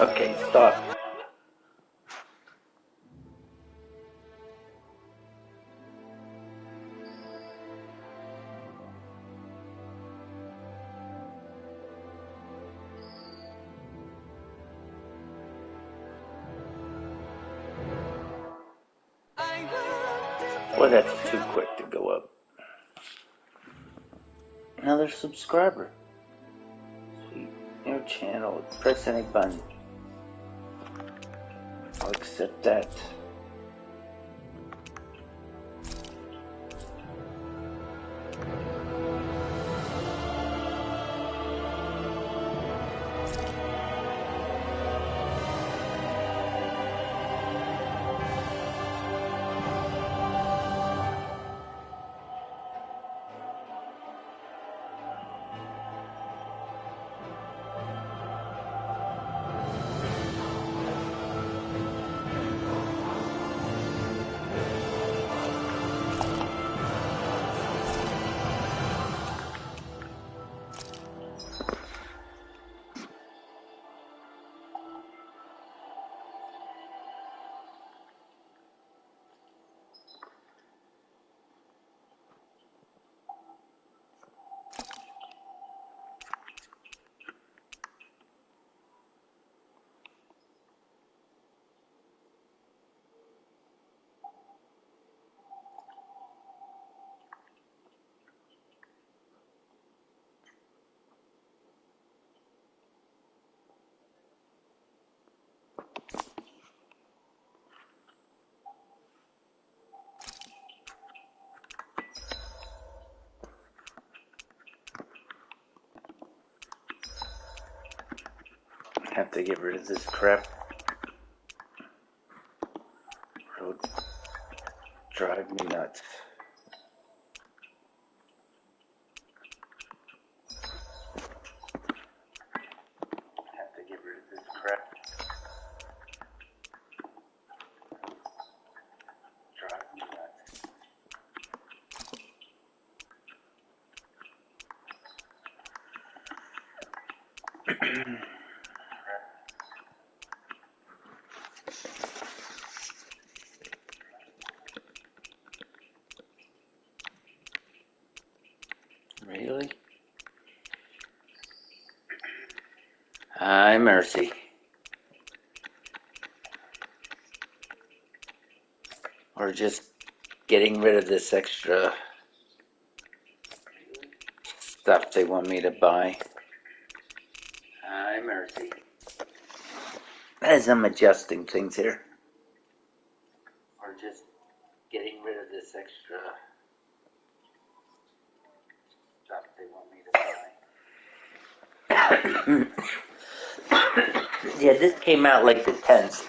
Okay, stop. Well, that's too quick to go up. Another subscriber. Sweet. New channel. Press any button. I'll accept that. I have to get rid of this crap. It'll drive me nuts. I have to get rid of this crap. Drive me nuts. Really? Hi, Mercy. Or just getting rid of this extra stuff they want me to buy. Hi, Mercy. As I'm adjusting things here. Or just getting rid of this extra stuff they want me to buy. Yeah, this came out like the 10th.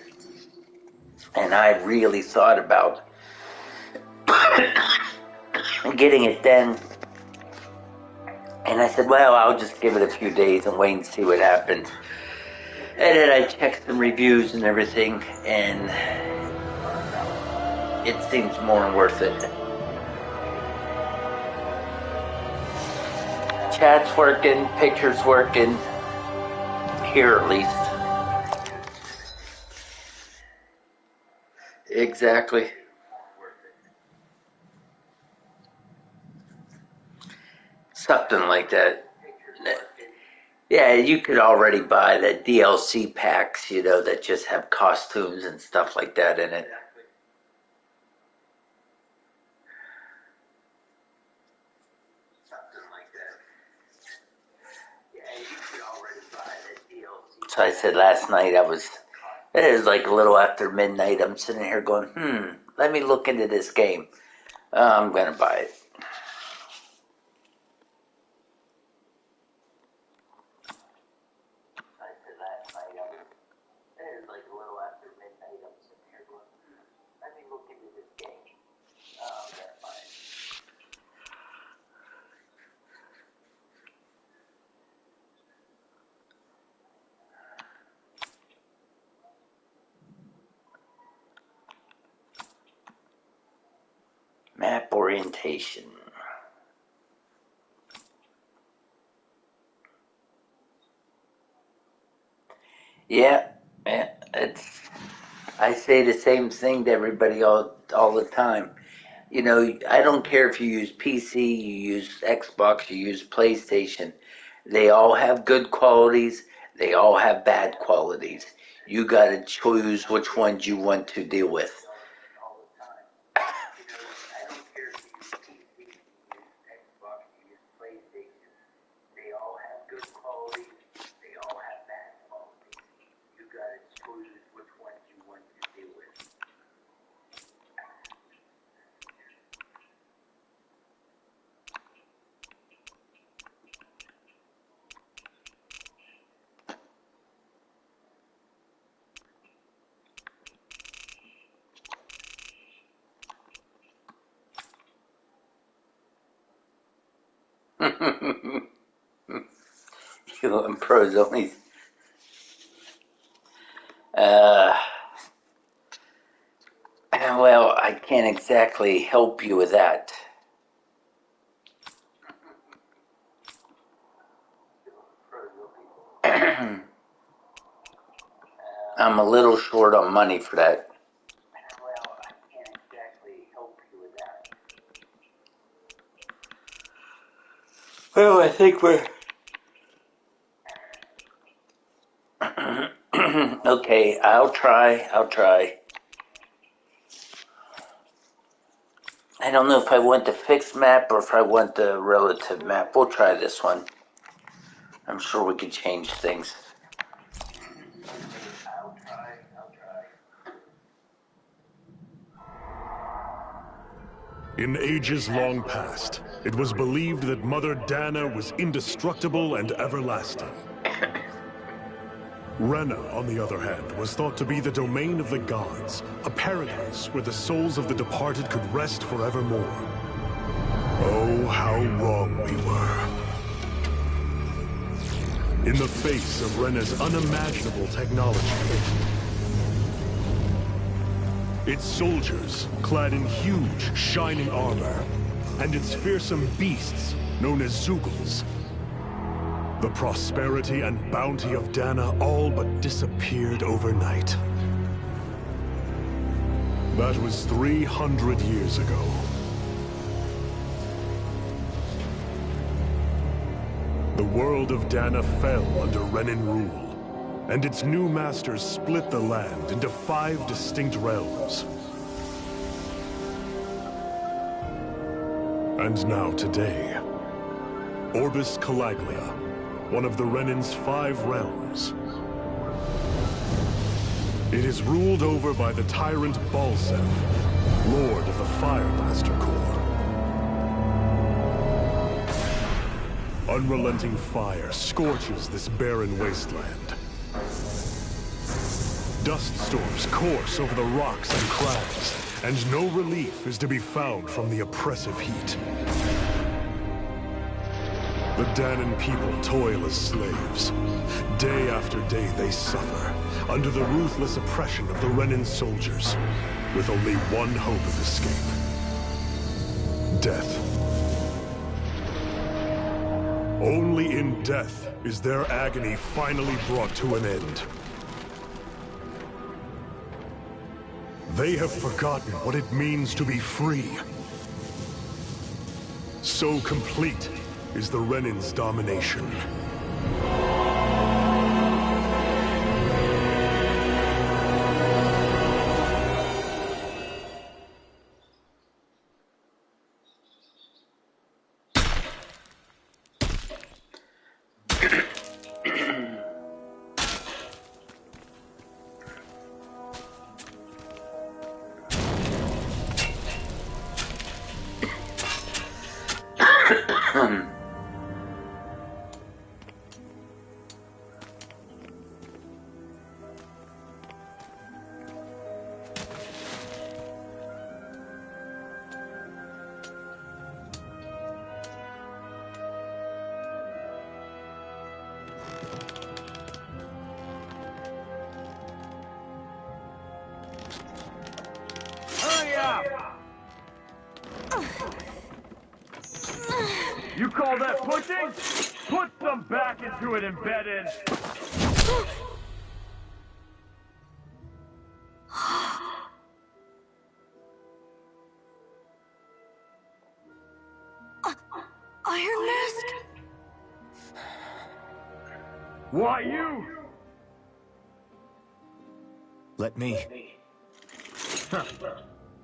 And I really thought about getting it then. And I said, well, I'll just give it a few days and wait and see what happens. And then I checked some reviews and everything, and it seems more worth it. Chat's working, pictures working, here at least. Exactly. Something like that. Yeah, you could already buy the DLC packs, that just have costumes and stuff like that in it. So I said last night it was like a little after midnight. I'm sitting here going, let me look into this game. I'm going to buy it. Map orientation. Yeah, It's, I say the same thing to everybody all the time. You know, I don't care if you use PC, you use Xbox, you use PlayStation. They all have good qualities. They all have bad qualities. You got to choose which ones you want to deal with. You want pros only. Uh, well, I can't exactly help you with that. I'm a little short on money for that. Well, I can't exactly help you with that. Well, I think we're okay. I'll try. I don't know if I want the fixed map or if I want the relative map. We'll try this one. I'm sure we can change things. I'll try. In ages long past, it was believed that Mother Dana was indestructible and everlasting. Renna, on the other hand, was thought to be the domain of the gods, a paradise where the souls of the departed could rest forevermore. Oh, how wrong we were. In the face of Renna's unimaginable technology, its soldiers, clad in huge, shining armor, and its fearsome beasts, known as Zeugles. The prosperity and bounty of Dana all but disappeared overnight. That was 300 years ago. The world of Dana fell under Renan rule. And its new masters split the land into 5 distinct realms. And now today, Orbis Calaglia, one of the Renan's 5 realms. It is ruled over by the tyrant Balseph, Lord of the Firemaster Corps. Unrelenting fire scorches this barren wasteland. Dust storms course over the rocks and crags, and no relief is to be found from the oppressive heat. The Danan people toil as slaves. Day after day they suffer, under the ruthless oppression of the Renan soldiers, with only one hope of escape. Death. Only in death is their agony finally brought to an end. They have forgotten what it means to be free. So complete is the Renan's domination. You call that pushing? Put some back into it, embedded! Why you? Let me.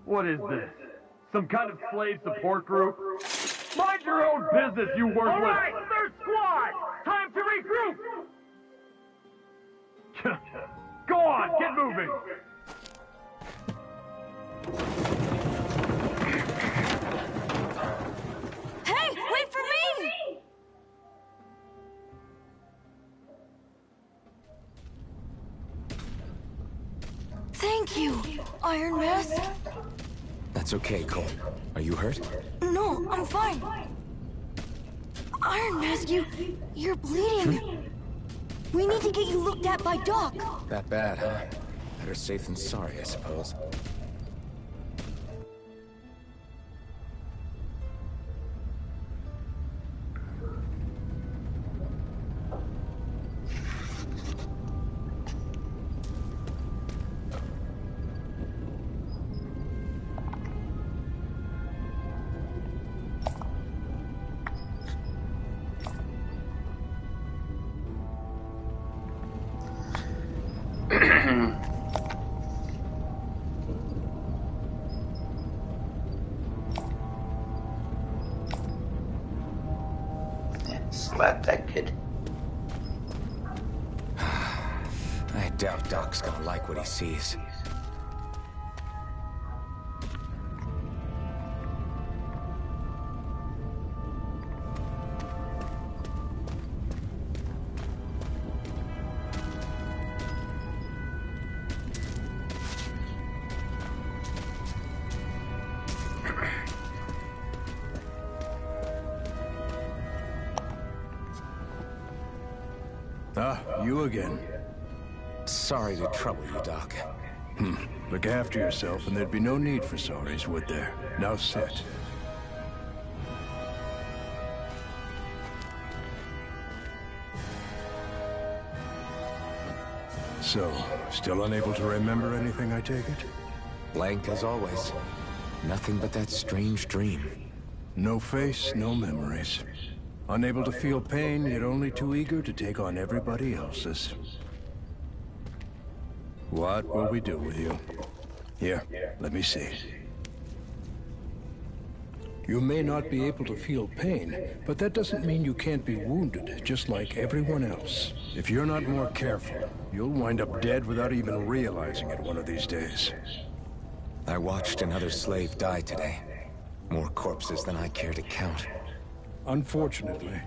What is this? Some kind of slave support group? Mind your own business, you worthless! All right, third squad! Time to regroup! Go on, get moving! Hey, wait for me! Thank you, Iron Mask. That's okay, Cole. Are you hurt? No, I'm fine. Iron Mask, you're bleeding. We need to get you looked at by Doc. That bad, huh? Better safe than sorry, I suppose. Slap that kid. I doubt Doc's gonna like what he sees. Ah, you again. Sorry to trouble you, Doc. Look after yourself and there'd be no need for sorries, would there? Now sit. So, still unable to remember anything, I take it? Blank as always. Nothing but that strange dream. No face, no memories. Unable to feel pain, yet only too eager to take on everybody else's. What will we do with you? Here, let me see. You may not be able to feel pain, but that doesn't mean you can't be wounded, just like everyone else. If you're not more careful, you'll wind up dead without even realizing it one of these days. I watched another slave die today. More corpses than I care to count. Unfortunately,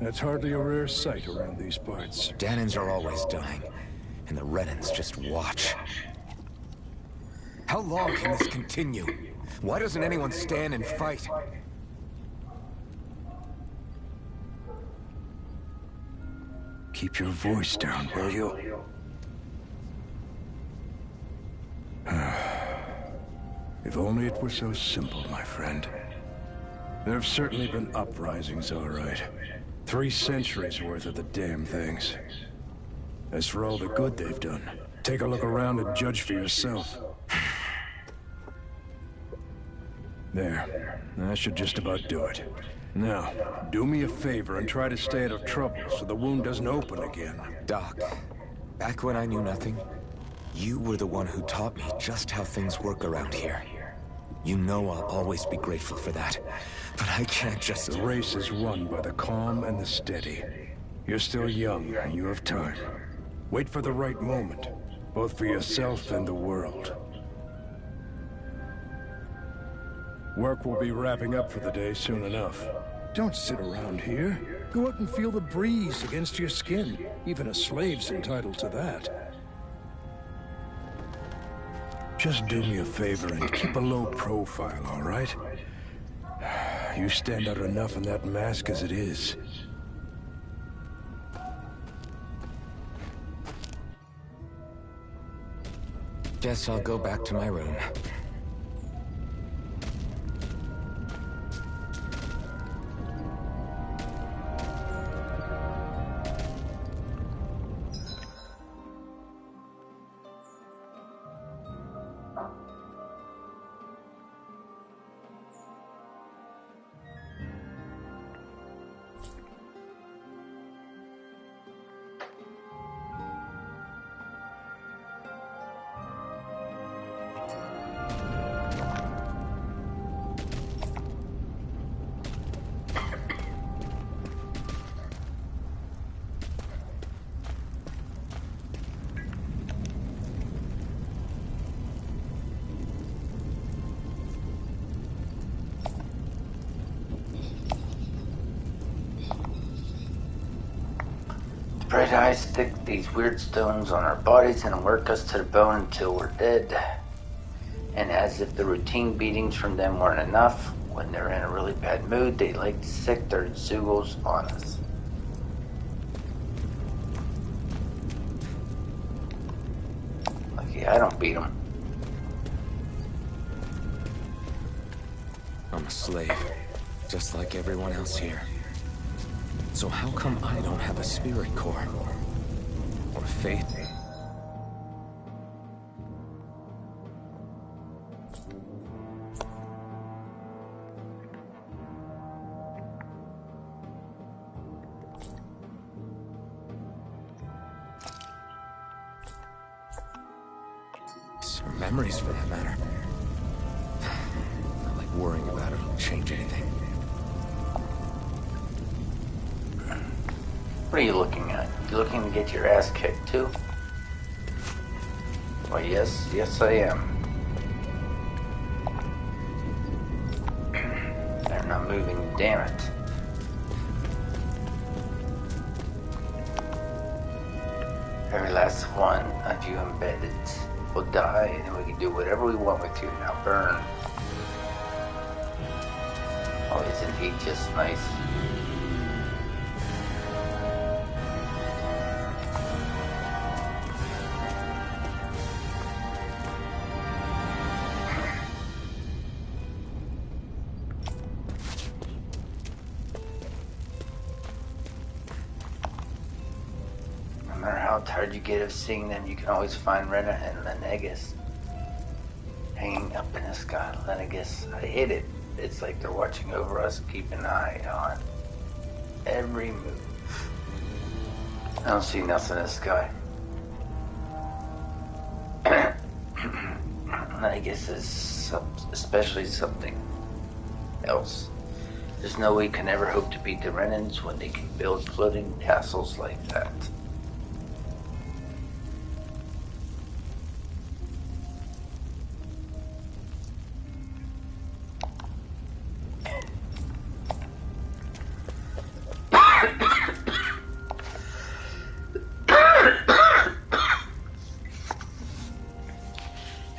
that's hardly a rare sight around these parts. Danans are always dying, and the Renans just watch. How long can this continue? Why doesn't anyone stand and fight? Keep your voice down, will you? If only it were so simple, my friend. There have certainly been uprisings, all right. 3 centuries worth of the damn things. As for all the good they've done, take a look around and judge for yourself. There. That should just about do it. Now, do me a favor and try to stay out of trouble so the wound doesn't open again. Doc, back when I knew nothing, you were the one who taught me just how things work around here. You know I'll always be grateful for that, but I can't just... The race is won by the calm and the steady. You're still young, and you have time. Wait for the right moment, both for yourself and the world. Work will be wrapping up for the day soon enough. Don't sit around here. Go out and feel the breeze against your skin. Even a slave's entitled to that. Just do me a favor and keep a low profile, all right? You stand out enough in that mask as it is. Guess I'll go back to my room. Bright Eyes stick these weird stones on our bodies and work us to the bone until we're dead. And as if the routine beatings from them weren't enough, when they're in a really bad mood, they like to sick their Zeugles on us. Lucky I don't beat them. I'm a slave, just like everyone else here. So how come I don't have a spirit core? Or faith? Or memories, for that matter. Not like worrying about it'll change anything. What are you looking at? You looking to get your ass kicked too? Why, yes I am. They're not moving, damn it. Every last one of you embedded will die, and we can do whatever we want with you. Now burn. Oh, isn't he just nice? No matter how tired you get of seeing them, you can always find Rena and Lenegus hanging up in the sky. Lenegus, I hate it. It's like they're watching over us, keeping an eye on every move. I don't see nothing in the sky. Lenegus is especially something else. There's no way you can ever hope to beat the Renans when they can build floating castles like that.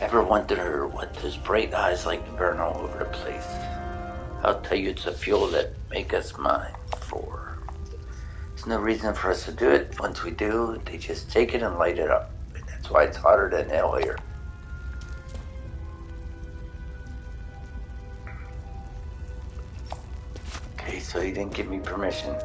Ever wonder what those bright eyes like to burn all over the place? I'll tell you, it's a fuel that make us mine for. There's no reason for us to do it. Once we do, they just take it and light it up. And that's why it's hotter than hell here. Okay, so he didn't give me permission.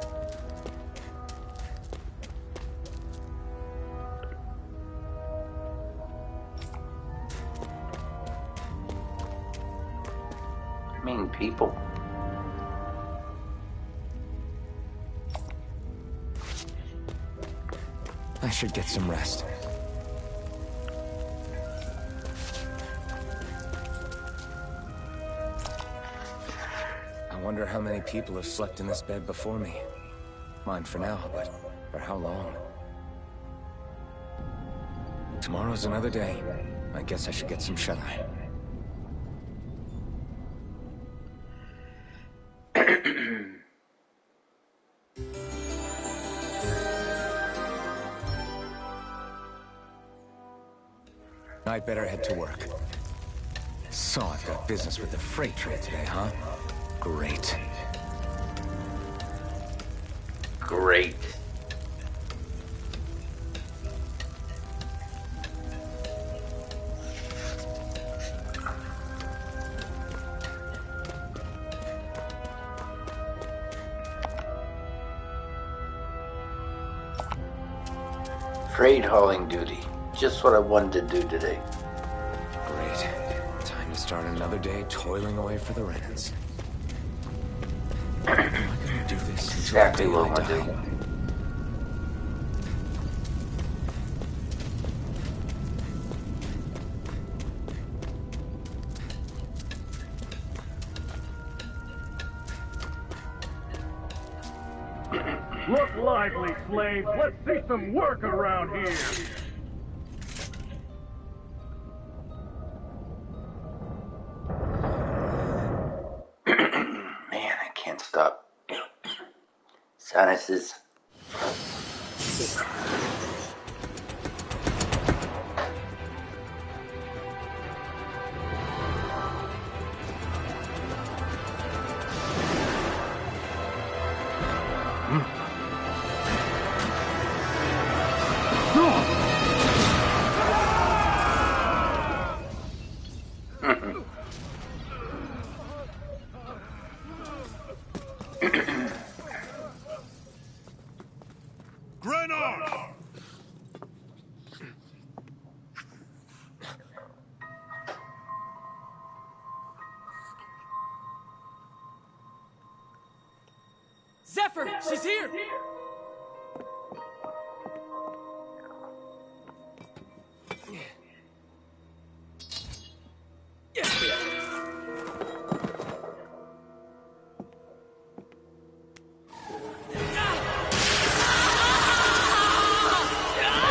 Mean people. I should get some rest. I wonder how many people have slept in this bed before me. Mine for now, but for how long? Tomorrow's another day. I guess I should get some shut-eye. I'd better head to work. So I've got business with the freight trade today, huh? Great. Great. Freight hauling duty. Just what I wanted to do today. Great. Time to start another day toiling away for the Renans. Am I gonna do this until Exactly the day what I I'm gonna die? do. Look lively, slaves. Let's see some work around here. Man, I can't stop. Sinuses. Yennefer! She's here!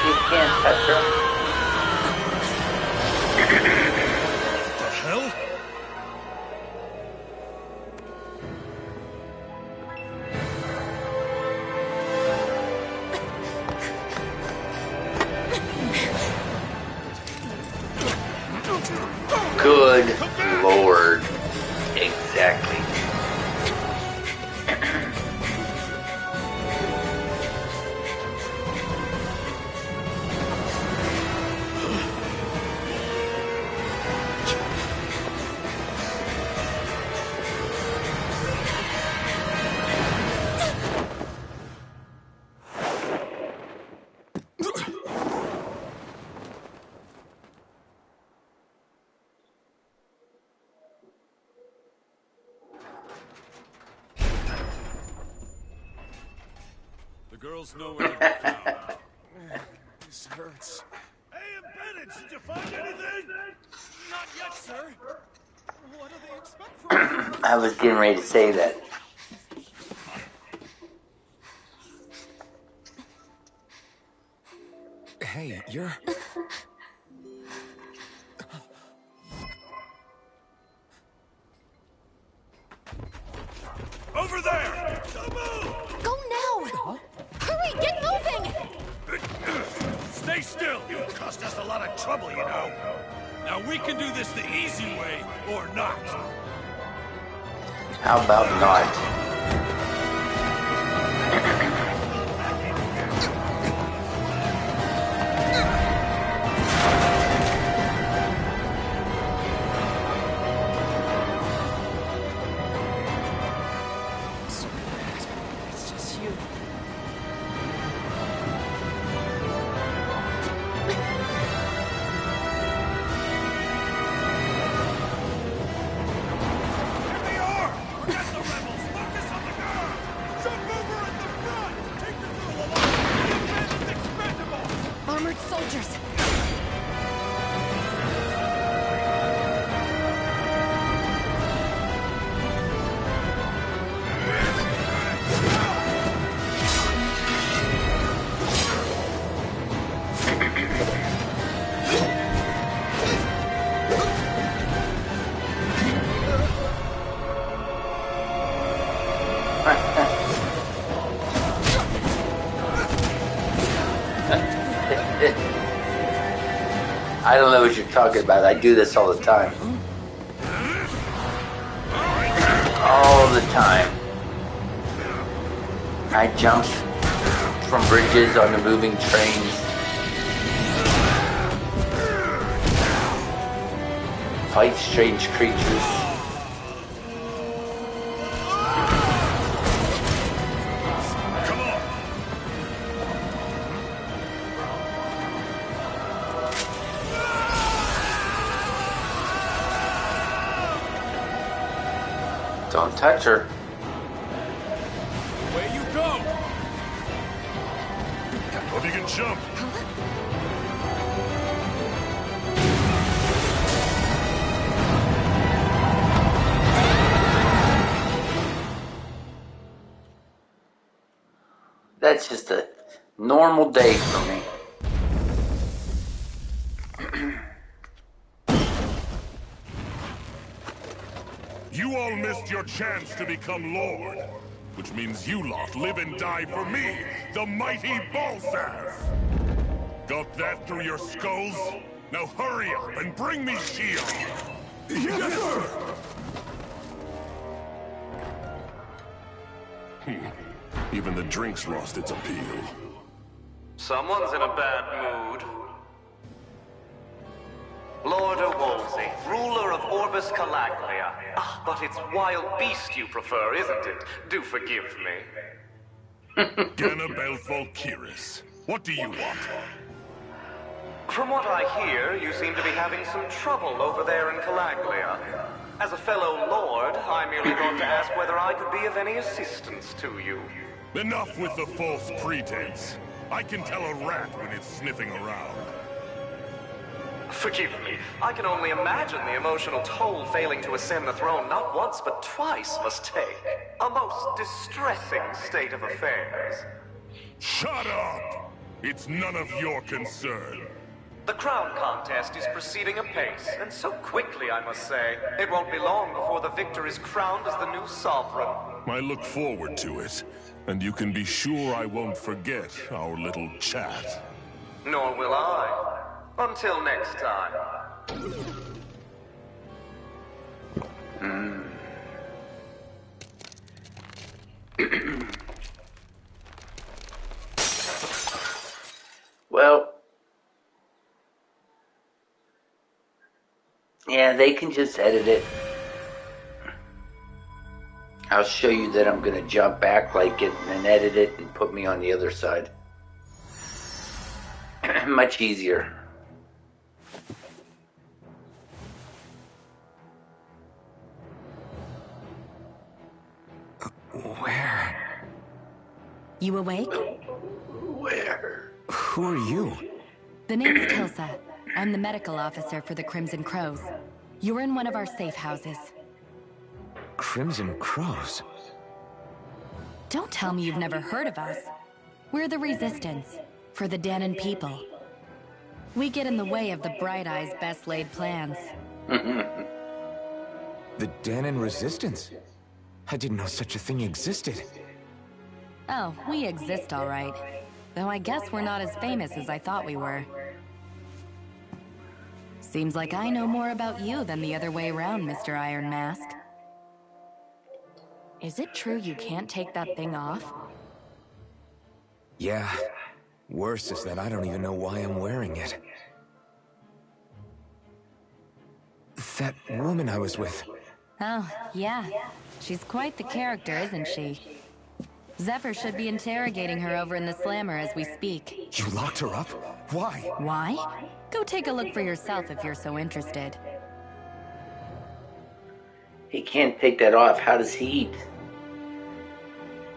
You can't touch her. The hell? Good Lord. Exactly. The girls know where they're found. This hurts. Hey, Bennett, did you find anything? Not yet, sir. What do they expect from us? I was getting ready to say that. Hey, you're... Over there! Don't move! Go now! Hurry, get moving! Stay still! You cost us a lot of trouble, you know. Now we can do this the easy way, or not. How about not? It's just you. Here they are! Forget the rebels! Focus on the girl! Jump over at the front! Take the girl along! The bandit's expendable! Armored soldiers! I don't know what you're talking about. I do this all the time. All the time. I jump from bridges onto moving trains. Fight strange creatures. Come on! Don't touch her. Away you go! Hope you can jump. That's just a normal day for me. You all missed your chance to become Lord, which means you lot live and die for me, the mighty Balzath. Got that through your skulls? Now hurry up and bring me shield. Yes, sir. Even the drink's lost its appeal. Someone's in a bad mood. Lord Wolsey, ruler of Orbis Calaglia. Ah, but it's wild beast you prefer, isn't it? Do forgive me. Ganabel Volkiris, what do you want? From what I hear, you seem to be having some trouble over there in Calaglia. As a fellow lord, I merely thought to ask whether I could be of any assistance to you. Enough with the false pretense. I can tell a rat when it's sniffing around. Forgive me. I can only imagine the emotional toll failing to ascend the throne not once but twice must take. A most distressing state of affairs. Shut up! It's none of your concern. The crown contest is proceeding apace, and so quickly, I must say. It won't be long before the victor is crowned as the new sovereign. I look forward to it, and you can be sure I won't forget our little chat. Nor will I. Until next time. Well, yeah, they can just edit it. I'll show you that I'm going to jump back like it and then edit it and put me on the other side. Much easier. Where? You awake? Where? Who are you? The name's Tilsa. I'm the medical officer for the Crimson Crows. You're in one of our safe houses. Crimson Crows? Don't tell me you've never heard of us. We're the Resistance, for the Danon people. We get in the way of the Bright Eyes' best-laid plans. The Danon Resistance? I didn't know such a thing existed. Oh, we exist all right. Though I guess we're not as famous as I thought we were. Seems like I know more about you than the other way around, Mr. Iron Mask. Is it true you can't take that thing off? Yeah. Worse is that I don't even know why I'm wearing it. That woman I was with. Oh, yeah. She's quite the character, isn't she? Zephyr should be interrogating her over in the Slammer as we speak. You locked her up? Why? Why? Go take a look for yourself if you're so interested. He can't take that off. How does he eat?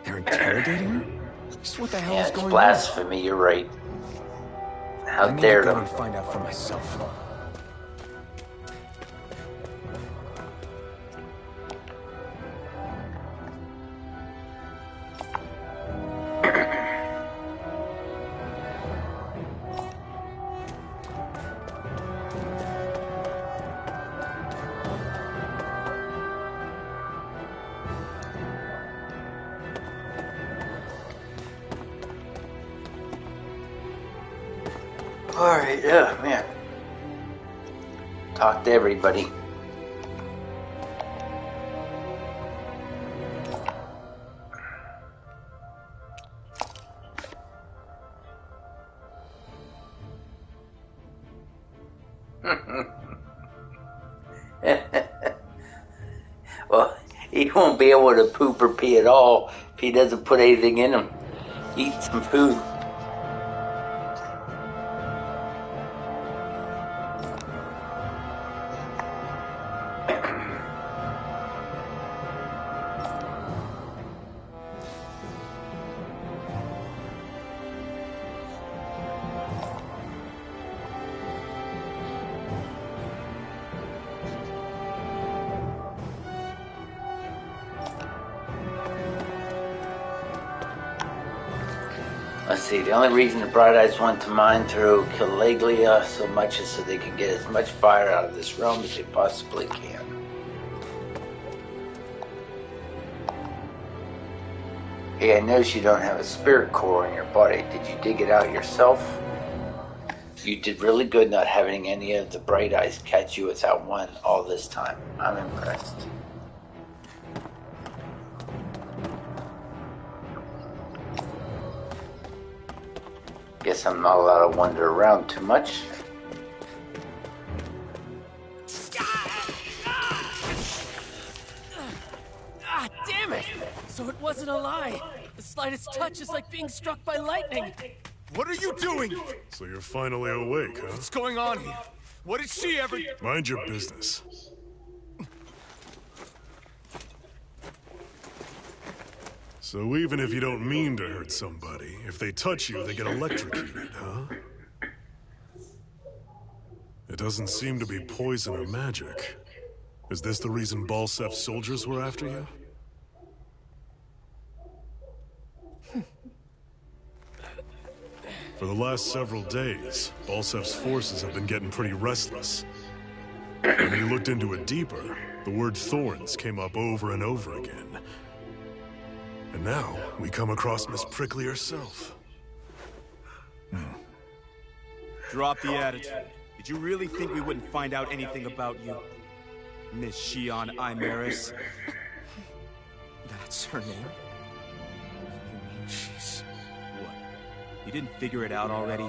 They're interrogating her? Just what the hell Yeah, is it's going blasphemy. You're right. on? How I need dare to go them? and find out for myself. Alright, yeah, man. Talk to everybody. Well, he won't be able to poop or pee at all if he doesn't put anything in him. Eat some food. Let's see, the only reason the Bright Eyes want to mine through Caligula so much is so they can get as much fire out of this realm as they possibly can. Hey, I notice you don't have a spirit core in your body. Did you dig it out yourself? You did really good not having any of the Bright Eyes catch you without one all this time. I'm impressed. Guess I'm not allowed to wander around too much. Ah, damn it! So it wasn't a lie. The slightest touch is like being struck by lightning. What are you doing? So you're finally awake, huh? What's going on here? What did she ever... Mind your business. So even if you don't mean to hurt somebody, if they touch you, they get electrocuted, huh? It doesn't seem to be poison or magic. Is this the reason Balsef's soldiers were after you? For the last several days, Balsef's forces have been getting pretty restless. When we looked into it deeper, the word Thorns came up over and over again. And now, we come across Miss Prickly herself. Drop the attitude. Did you really think we wouldn't find out anything about you? Miss Shion Imaris? That's her name? You mean she's... What? You didn't figure it out already?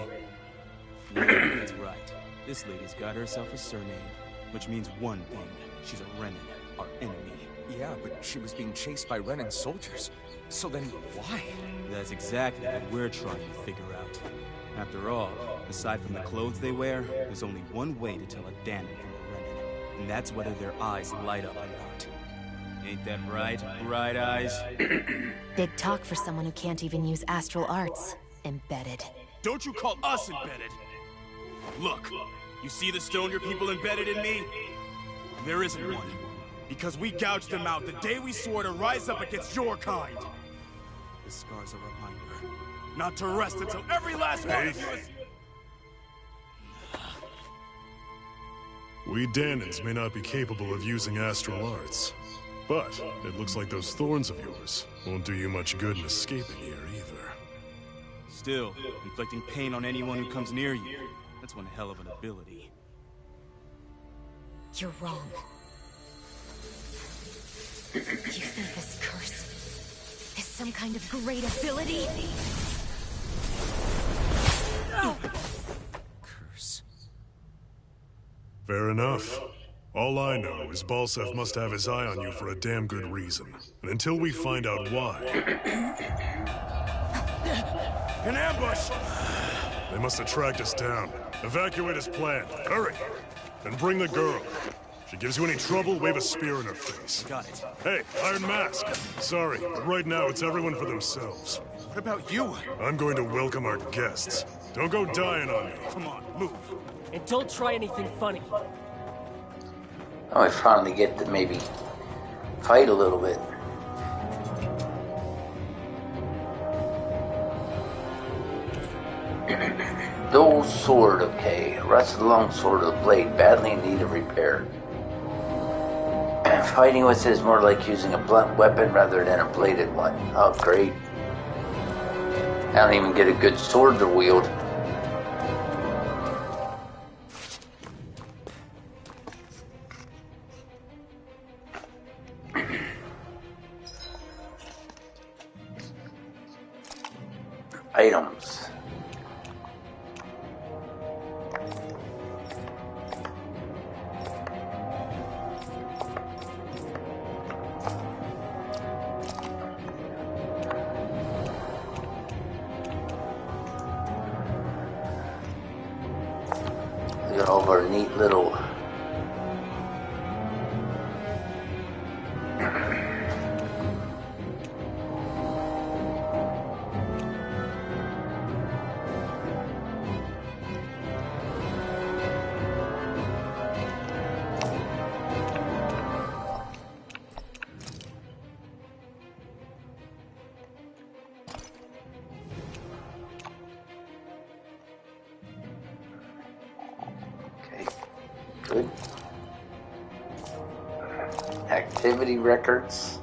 Yeah, that's right. This lady's got herself a surname, which means one thing. She's a Renan, our enemy. Yeah, but she was being chased by Renan's soldiers. So then why? That's exactly what we're trying to figure out. After all, aside from the clothes they wear, there's only one way to tell a Danon from a Renan, and that's whether their eyes light up or not. Ain't that right, Bright Eyes? Big talk for someone who can't even use astral arts. Embedded. Don't you call us embedded! Look, you see the stone your people embedded in me? There isn't one. Because we gouged them out the day we swore to rise up against your kind. The scar's a reminder. Not to rest until every last one of you is... We Danons may not be capable of using astral arts, but it looks like those thorns of yours won't do you much good in escaping here either. Still, inflicting pain on anyone who comes near you, that's one hell of an ability. You're wrong. You think this curse is some kind of great ability? Curse. Fair enough. All I know is Balsef must have his eye on you for a damn good reason. And until we find out why... An ambush! They must have tracked us down. Evacuate as planned. Hurry! And bring the girl. If she gives you any trouble, wave a spear in her face. Got it. Hey, Iron Mask! Sorry, but right now it's everyone for themselves. What about you? I'm going to welcome our guests. Don't go dying on me. Come on, move. And don't try anything funny. Oh, I finally get to maybe fight a little bit. Dual sword, okay. Rusted long sword with a blade, badly in need of repair. Fighting with it is more like using a blunt weapon rather than a bladed one. Oh, great. I don't even get a good sword to wield. Items. Look at all of our neat little good. Activity records.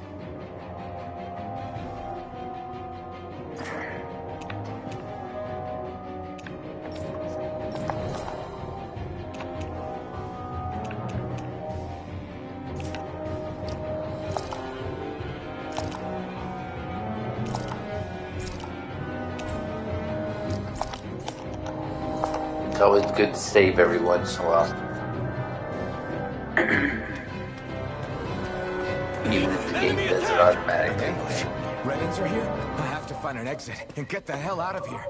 It's always good to save every once in a while. Even if the game does it automatically. Renans are here? I have to find an exit and get the hell out of here.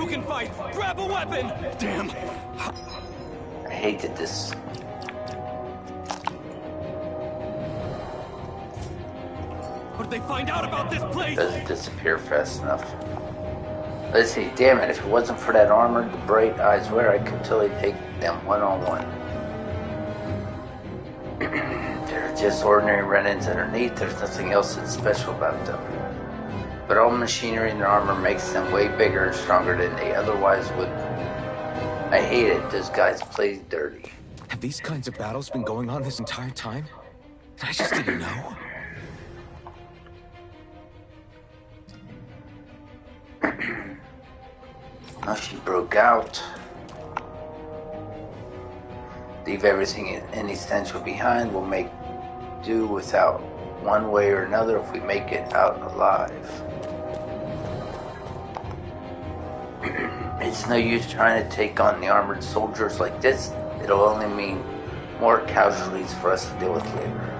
can fight! Grab a weapon! Damn! I hated this. How did they find out about this place? Doesn't disappear fast enough. Let's see, damn it, if it wasn't for that armor the Bright Eyes wear, I could totally take them one-on-one. They're just ordinary run-ins underneath, there's nothing else that's special about them. But all the machinery in their armor makes them way bigger and stronger than they otherwise would. I hate it, those guys play dirty. Have these kinds of battles been going on this entire time? I just didn't know. Now she broke out. Leave everything in any essential behind. We'll make do without one way or another if we make it out alive. It's no use trying to take on the armored soldiers like this. It'll only mean more casualties for us to deal with later.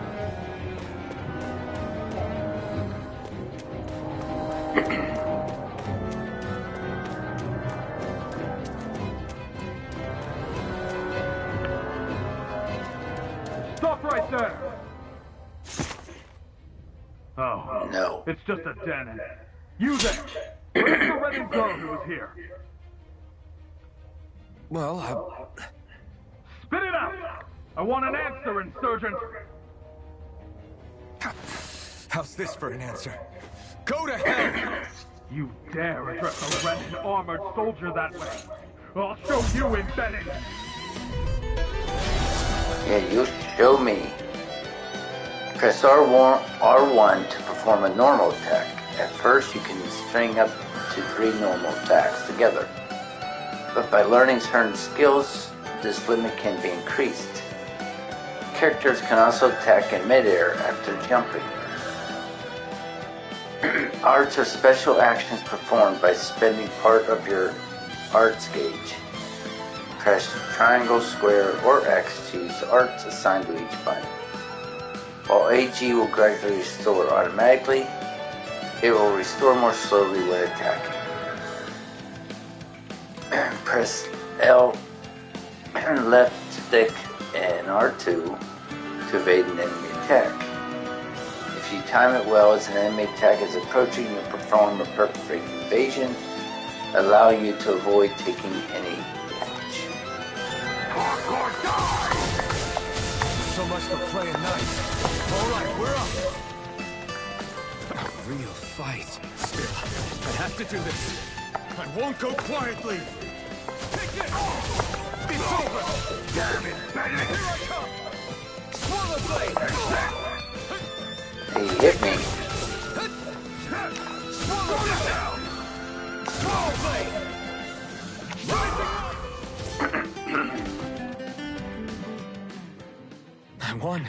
Stop right there! Oh. No. It's just a den. You there! Where's the Redding girl who was here? Well, Spit it out! I want an answer, Insurgent! how's this for an answer? Go to hell! You dare address a Redding armored soldier that way? I'll show you embedded! Yeah, you show me. Press R1 to perform a normal attack. At first, you can string up to 3 normal attacks together. But by learning certain skills, this limit can be increased. Characters can also attack in midair after jumping. Arts are special actions performed by spending part of your arts gauge. Press triangle, square, or X to use arts assigned to each button. While AG will gradually restore automatically, it will restore more slowly when attacking. Press L, left stick, and R2 to evade an enemy attack. If you time it well as an enemy attack is approaching, you'll perform a perfect evasion, allowing you to avoid taking any damage. So much for playing nice. Alright, we're up. A real fight. Still, I have to do this. I won't go quietly! Take this! It's over! Damn it, Bennett! Here I come! Swallow blade! He hit me. Swallow down! Swallow blade! I won.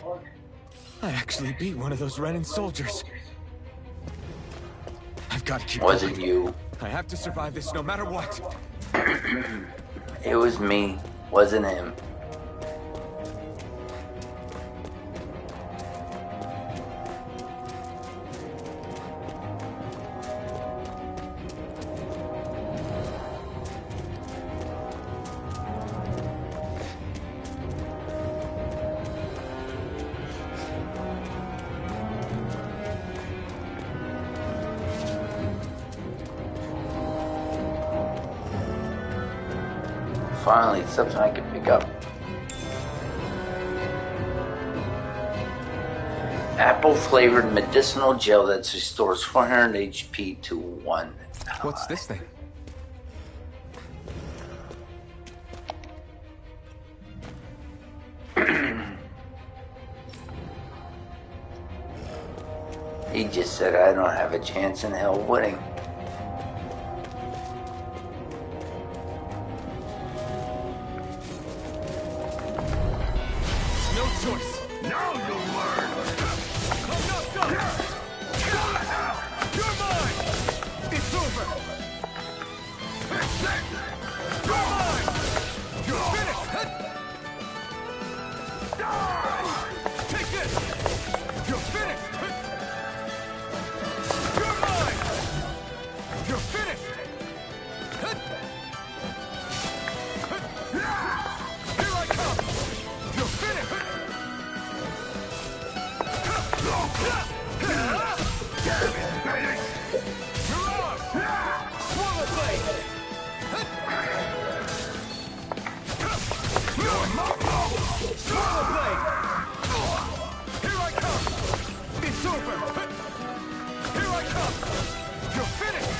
I actually beat one of those Renin soldiers. I've got to keep Wasn't going. you. I have to survive this no matter what. It was me, wasn't him. Finally, something I can pick up. Apple flavored medicinal gel that restores 400 HP to 1. What's this thing? He just said I don't have a chance in hell winning. No choice! Now you'll learn! I'm not done! You're mine! It's over! You're mine! You're finished! Take this! You're finished! You're mine! Swallow blade! Here I come! It's over! Here I come! You're finished!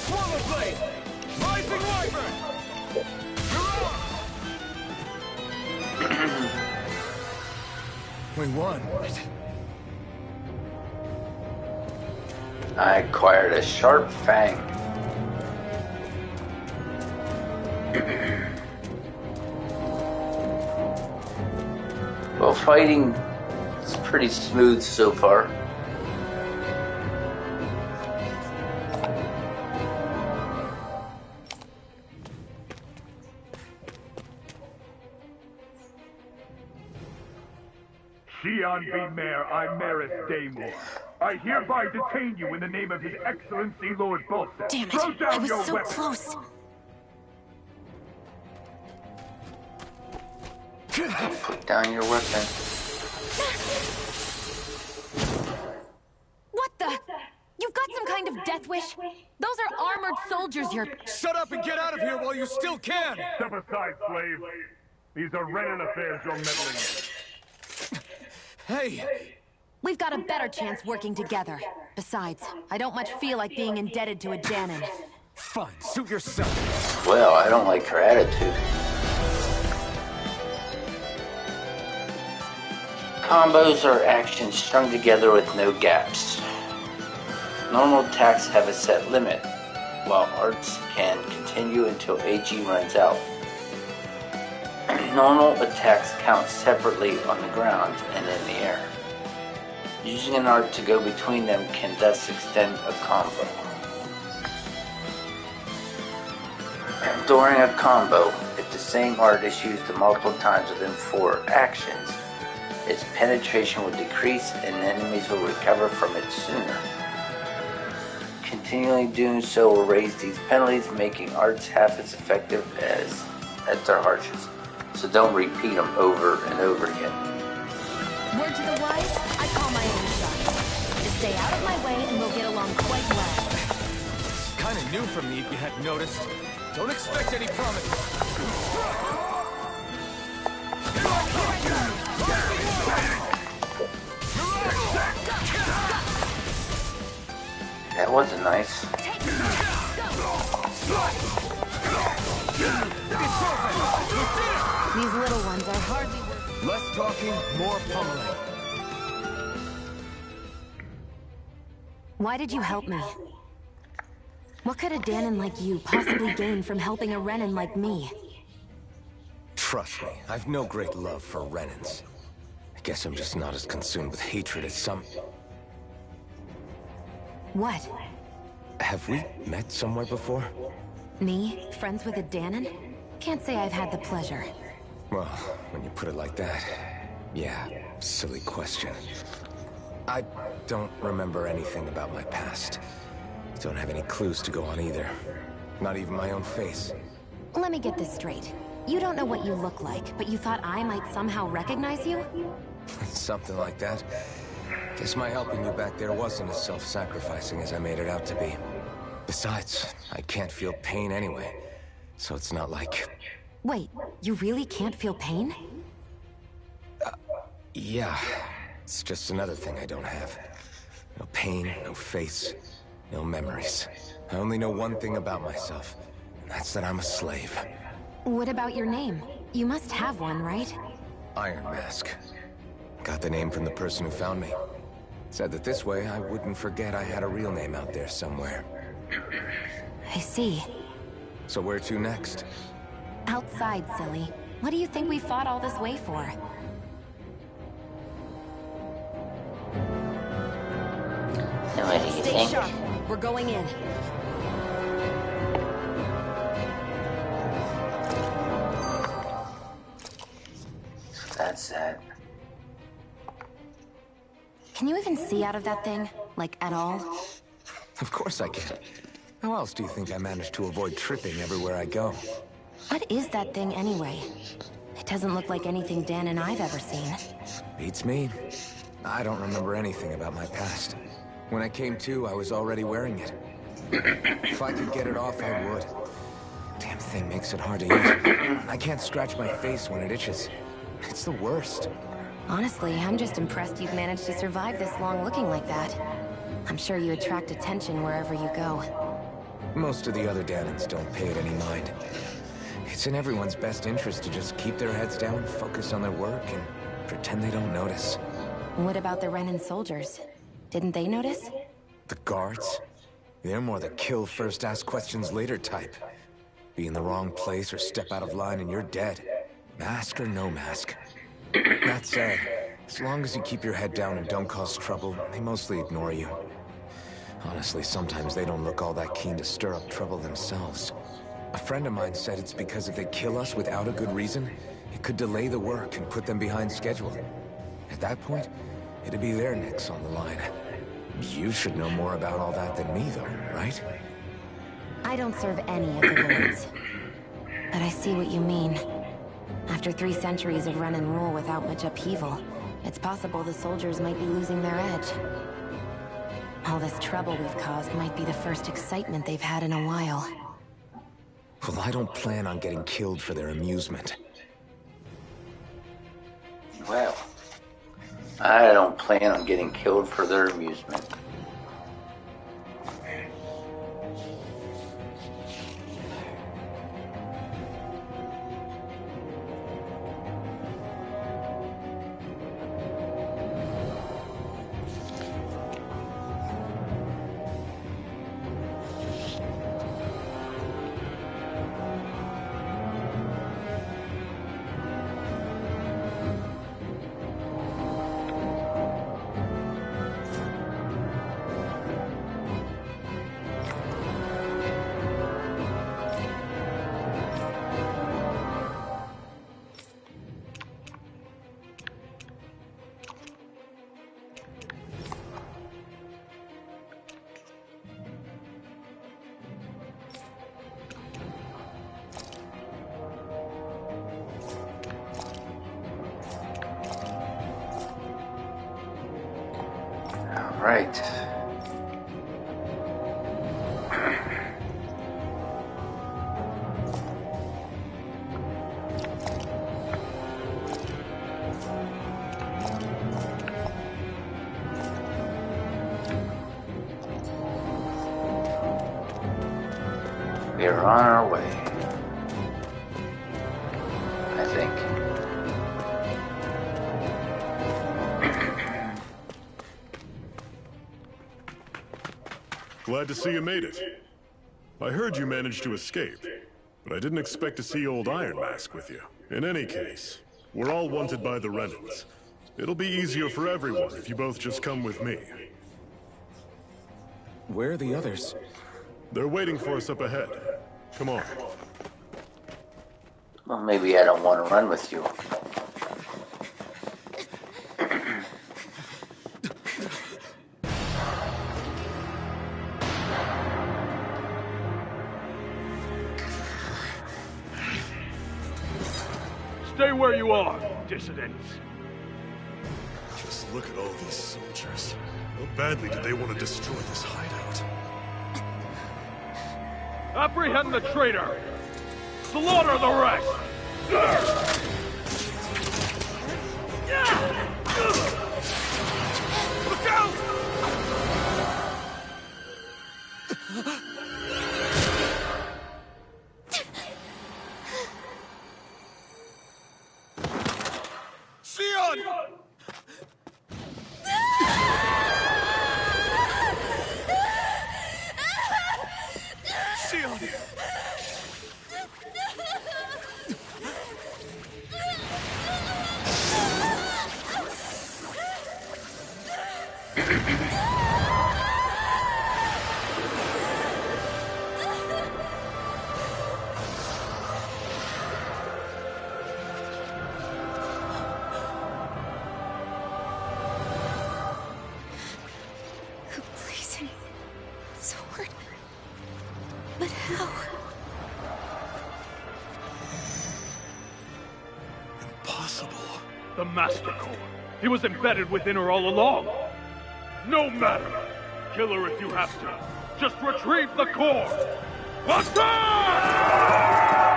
Swallow blade! Rising wyvern! You're on! We won. I acquired a sharp fang. Well, fighting is pretty smooth so far. Xi'an B. Mayor, I'm Maris Daymore. I hereby detain you in the name of His Excellency Lord Bolseth. Damn Throw it! down I was your so weapon. close. Put down your weapon. What the? You've got some kind of death wish? Those are armored soldiers you're... Shut up and get out of here while you still can! Step aside, slave. These are Renan affairs you're meddling in. Hey! We've got a better chance working together. Besides, I don't much feel like being indebted to a Danon. Fine, suit yourself. Well, I don't like her attitude. Combos are actions strung together with no gaps. Normal attacks have a set limit, while arts can continue until AG runs out. Normal attacks count separately on the ground and in the air. Using an art to go between them can thus extend a combo. During a combo, if the same art is used multiple times within 4 actions, its penetration will decrease and enemies will recover from it sooner. Continually doing so will raise these penalties, making arts half as effective as at their harshest. So don't repeat them over and over again. Word to the wise, I call my own shot. Just stay out of my way and we'll get along quite well. Kinda new for me if you hadn't noticed. Don't expect any promises. That wasn't nice. These little ones are hardly worth... Less talking, more pummeling. Why did you help me? What could a Danon like you possibly gain from helping a Renan like me? Trust me, I've no great love for Renans. I guess I'm just not as consumed with hatred as some... What? Have we met somewhere before? Me? Friends with a Danon? Can't say I've had the pleasure. Well, when you put it like that, yeah, silly question. I don't remember anything about my past. Don't have any clues to go on either. Not even my own face. Let me get this straight. You don't know what you look like, but you thought I might somehow recognize you? Something like that. Guess my helping you back there wasn't as self-sacrificing as I made it out to be. Besides, I can't feel pain anyway, so it's not like... Wait, you really can't feel pain? Yeah, it's just another thing I don't have. No pain, no face, no memories. I only know one thing about myself, and that's that I'm a slave. What about your name? You must have one, right? Iron Mask. Got the name from the person who found me. Said that this way I wouldn't forget I had a real name out there somewhere. I see. So where to next? Outside, silly. What do you think we fought all this way for? So what do you Stay think? sharp. We're going in. That's that. Can you even see out of that thing? Like, at all? Of course I can. How else do you think I managed to avoid tripping everywhere I go? What is that thing anyway? It doesn't look like anything Dan and I've ever seen. Beats me. I don't remember anything about my past. When I came to, I was already wearing it. If I could get it off, I would. Damn everything makes it hard to eat. I can't scratch my face when it itches. It's the worst. Honestly, I'm just impressed you've managed to survive this long looking like that. I'm sure you attract attention wherever you go. Most of the other Danans don't pay it any mind. It's in everyone's best interest to just keep their heads down, focus on their work, and pretend they don't notice. What about the Renan soldiers? Didn't they notice? The guards? They're more the kill first, ask questions later type. Be in the wrong place or step out of line and you're dead. Mask or no mask. That said, as long as you keep your head down and don't cause trouble, they mostly ignore you. Honestly, sometimes they don't look all that keen to stir up trouble themselves. A friend of mine said it's because if they kill us without a good reason, it could delay the work and put them behind schedule. At that point, it'd be their necks on the line. You should know more about all that than me, though, right? I don't serve any of the lords. But I see what you mean. After 3 centuries of run and rule without much upheaval, it's possible the soldiers might be losing their edge. All this trouble we've caused might be the first excitement they've had in a while. Well, I don't plan on getting killed for their amusement. Well, I don't plan on getting killed for their amusement. Right. We're on our way, I think. Glad to see you made it. I heard you managed to escape, but I didn't expect to see old Iron Mask with you. In any case, we're all wanted by the Renans. It'll be easier for everyone if you both just come with me. Where are the others? They're waiting for us up ahead. Come on. Well, maybe I don't want to run with you. Stay where you are, dissidents. Just look at all these soldiers. How badly did they want to destroy this hideout? Apprehend the traitor! Slaughter the rest! Look out! Sion! Sion! Blazing sword. But how? Impossible. The Master Core. He was embedded within her all along. No matter. Kill her if you have to. Just retrieve the core. Attack!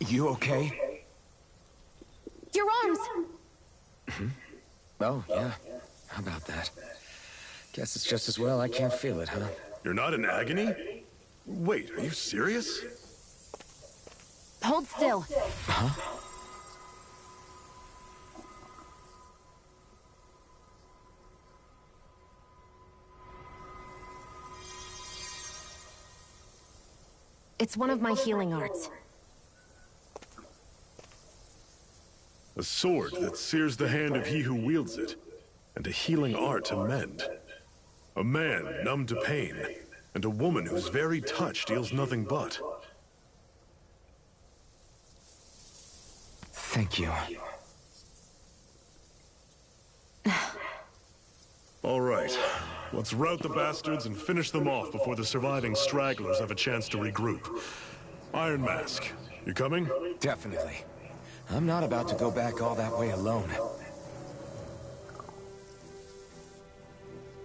You okay? Your arms! Oh, yeah. How about that? Guess it's just as well I can't feel it, huh? You're not in agony? Wait, are you serious? Hold still. Huh? It's one of my healing arts. A sword that sears the hand of he who wields it, and a healing art to mend. A man numb to pain, and a woman whose very touch deals nothing but. Thank you. All right, let's rout the bastards and finish them off before the surviving stragglers have a chance to regroup. Iron Mask, you coming? Definitely. I'm not about to go back all that way alone.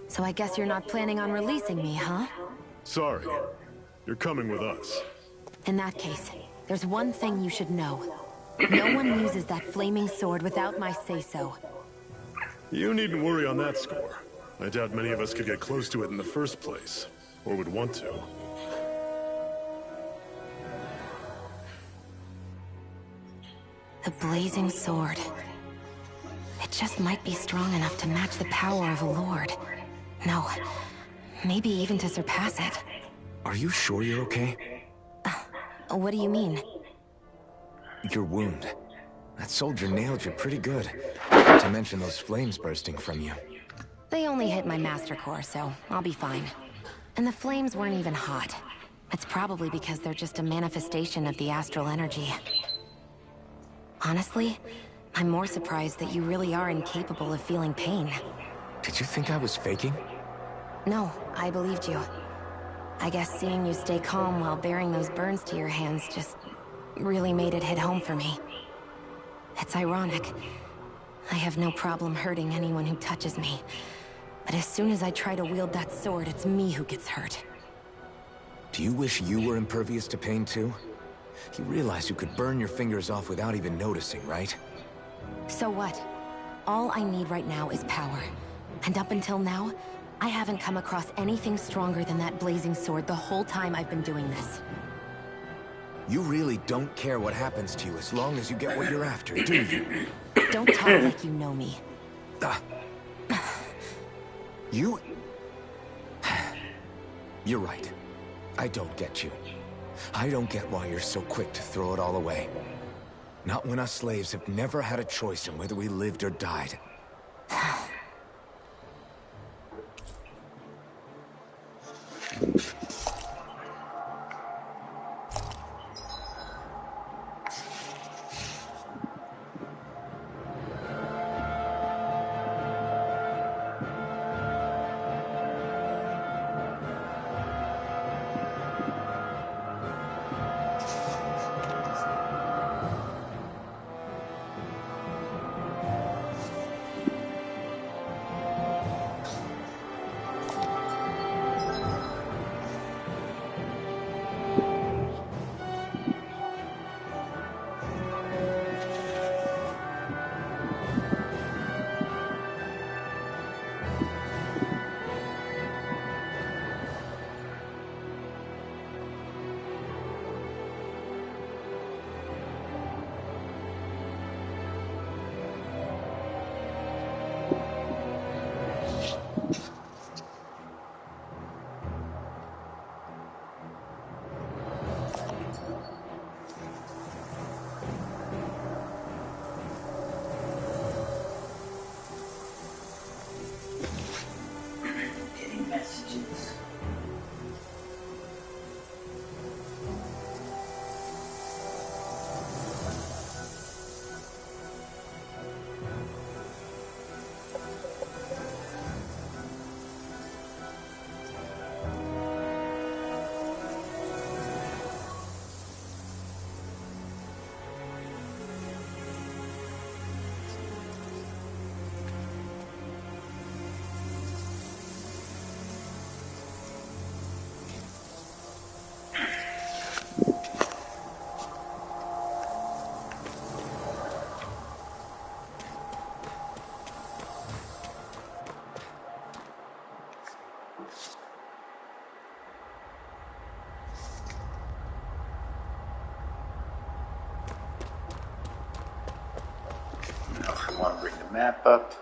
So I guess you're not planning on releasing me, huh? Sorry, you're coming with us. In that case, there's one thing you should know. No one uses that flaming sword without my say-so. You needn't worry on that score. I doubt many of us could get close to it in the first place, or would want to. The blazing sword. It just might be strong enough to match the power of a lord. No, maybe even to surpass it. Are you sure you're okay? What do you mean? Your wound. That soldier nailed you pretty good. Not to mention those flames bursting from you. They only hit my master core, so I'll be fine. And the flames weren't even hot. It's probably because they're just a manifestation of the astral energy. Honestly, I'm more surprised that you really are incapable of feeling pain. Did you think I was faking? No, I believed you. I guess seeing you stay calm while bearing those burns to your hands just really made it hit home for me. It's ironic. I have no problem hurting anyone who touches me. But as soon as I try to wield that sword, it's me who gets hurt. Do you wish you were impervious to pain too? You realize you could burn your fingers off without even noticing, right? So what? All I need right now is power. And up until now, I haven't come across anything stronger than that blazing sword the whole time I've been doing this. You really don't care what happens to you as long as you get what you're after, do you? Don't talk like you know me. You... You're right. I don't get you. I don't get why you're so quick to throw it all away. Not when us slaves have never had a choice in whether we lived or died. want to bring the map up.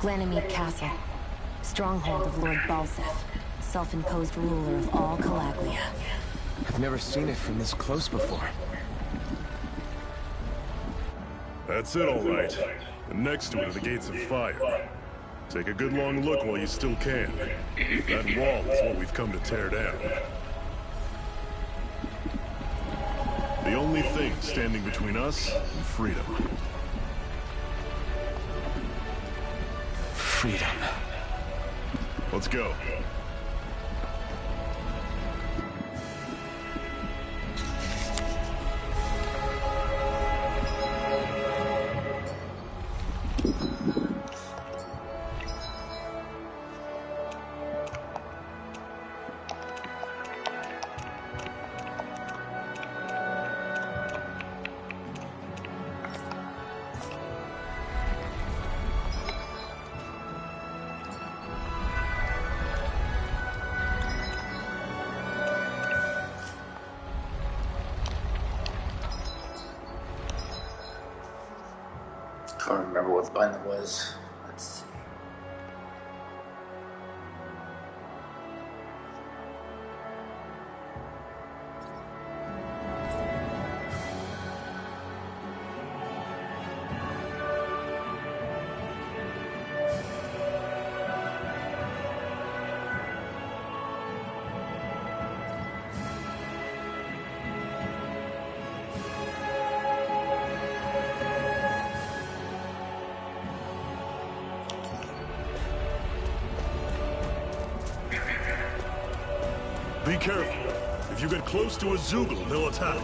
Glanimede Castle, stronghold of Lord Balseph, self-imposed ruler of all Calaglia. I've never seen it from this close before. That's it, all right. And next to it are the Gates of Fire. Take a good long look while you still can. That wall is what we've come to tear down. The only thing standing between us and freedom. Freedom. Let's go. Can't remember what the binder was. Let's see. Be careful. If you get close to a Zoogle, they'll attack.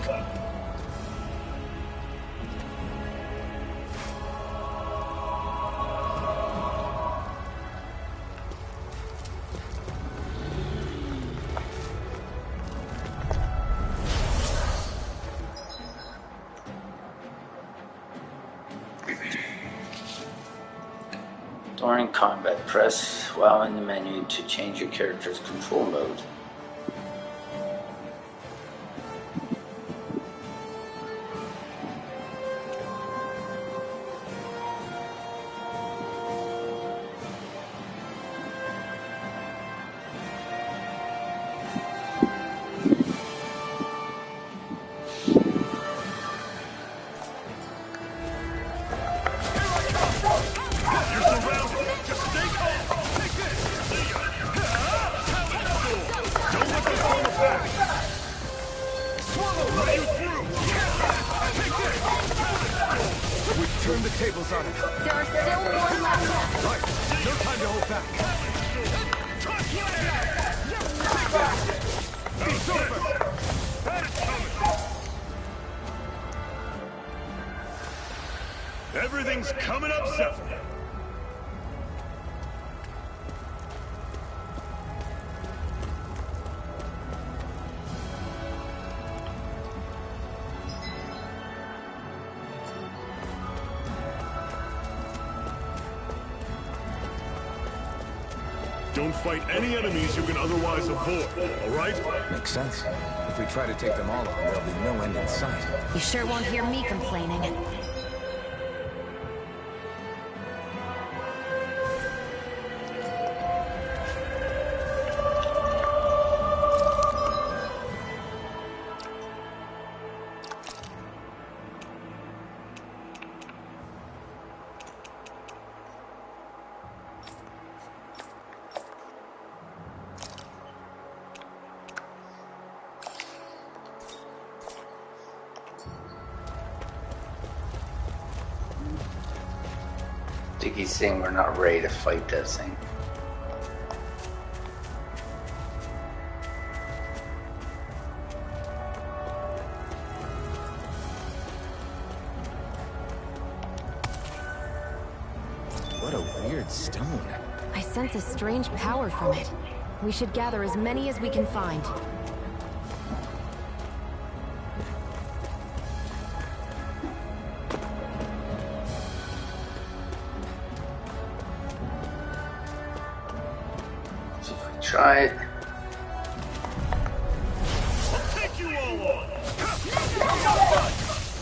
During combat, press while in the menu to change your character's control mode. Turn the tables on it. There are still more left. Right. No time to hold back. It's over. Everything's coming up, Zephyr. Don't fight any enemies you can otherwise avoid, all right? Makes sense. If we try to take them all on, there'll be no end in sight. You sure won't hear me complaining. I think he's saying we're not ready to fight that thing. What a weird stone. I sense a strange power from it. We should gather as many as we can find. Try it. I'll take you all on.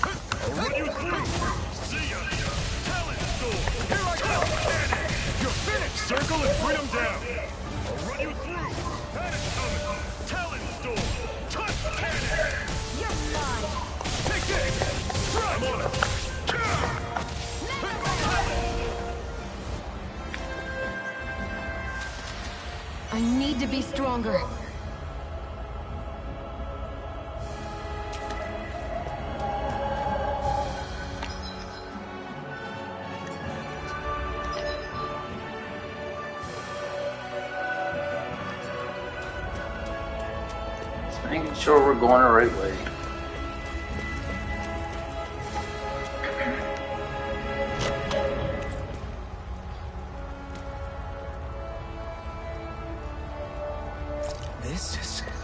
I'll run you through. See ya. Talent Storm. Here I come. Cannon. You're finished. Circle and bring them down. I'll run you through. Panic coming. Talent Storm. Touch cannon. You're mine! Take this. I'm on it. I need to be stronger. Just making sure we're going the right way.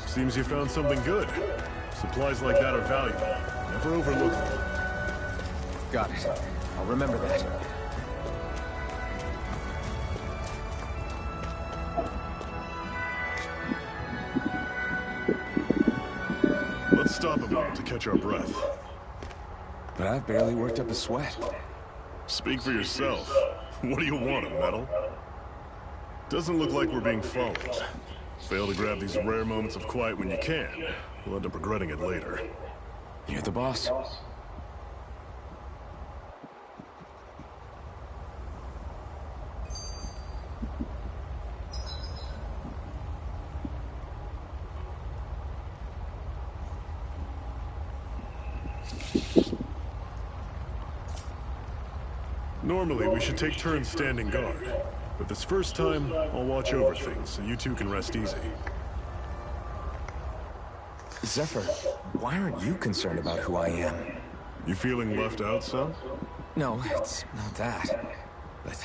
Seems you found something good. Supplies like that are valuable. Never overlook them. Got it. I'll remember that. Let's stop a moment to catch our breath. But I've barely worked up a sweat. Speak for yourself. What do you want, a medal? Doesn't look like we're being followed. Fail to grab these rare moments of quiet when you can. You'll end up regretting it later. You're the boss. Normally, we should take turns standing guard. But this first time, I'll watch over things so you two can rest easy. Zephyr, why aren't you concerned about who I am? You feeling left out, son? No, it's not that. But...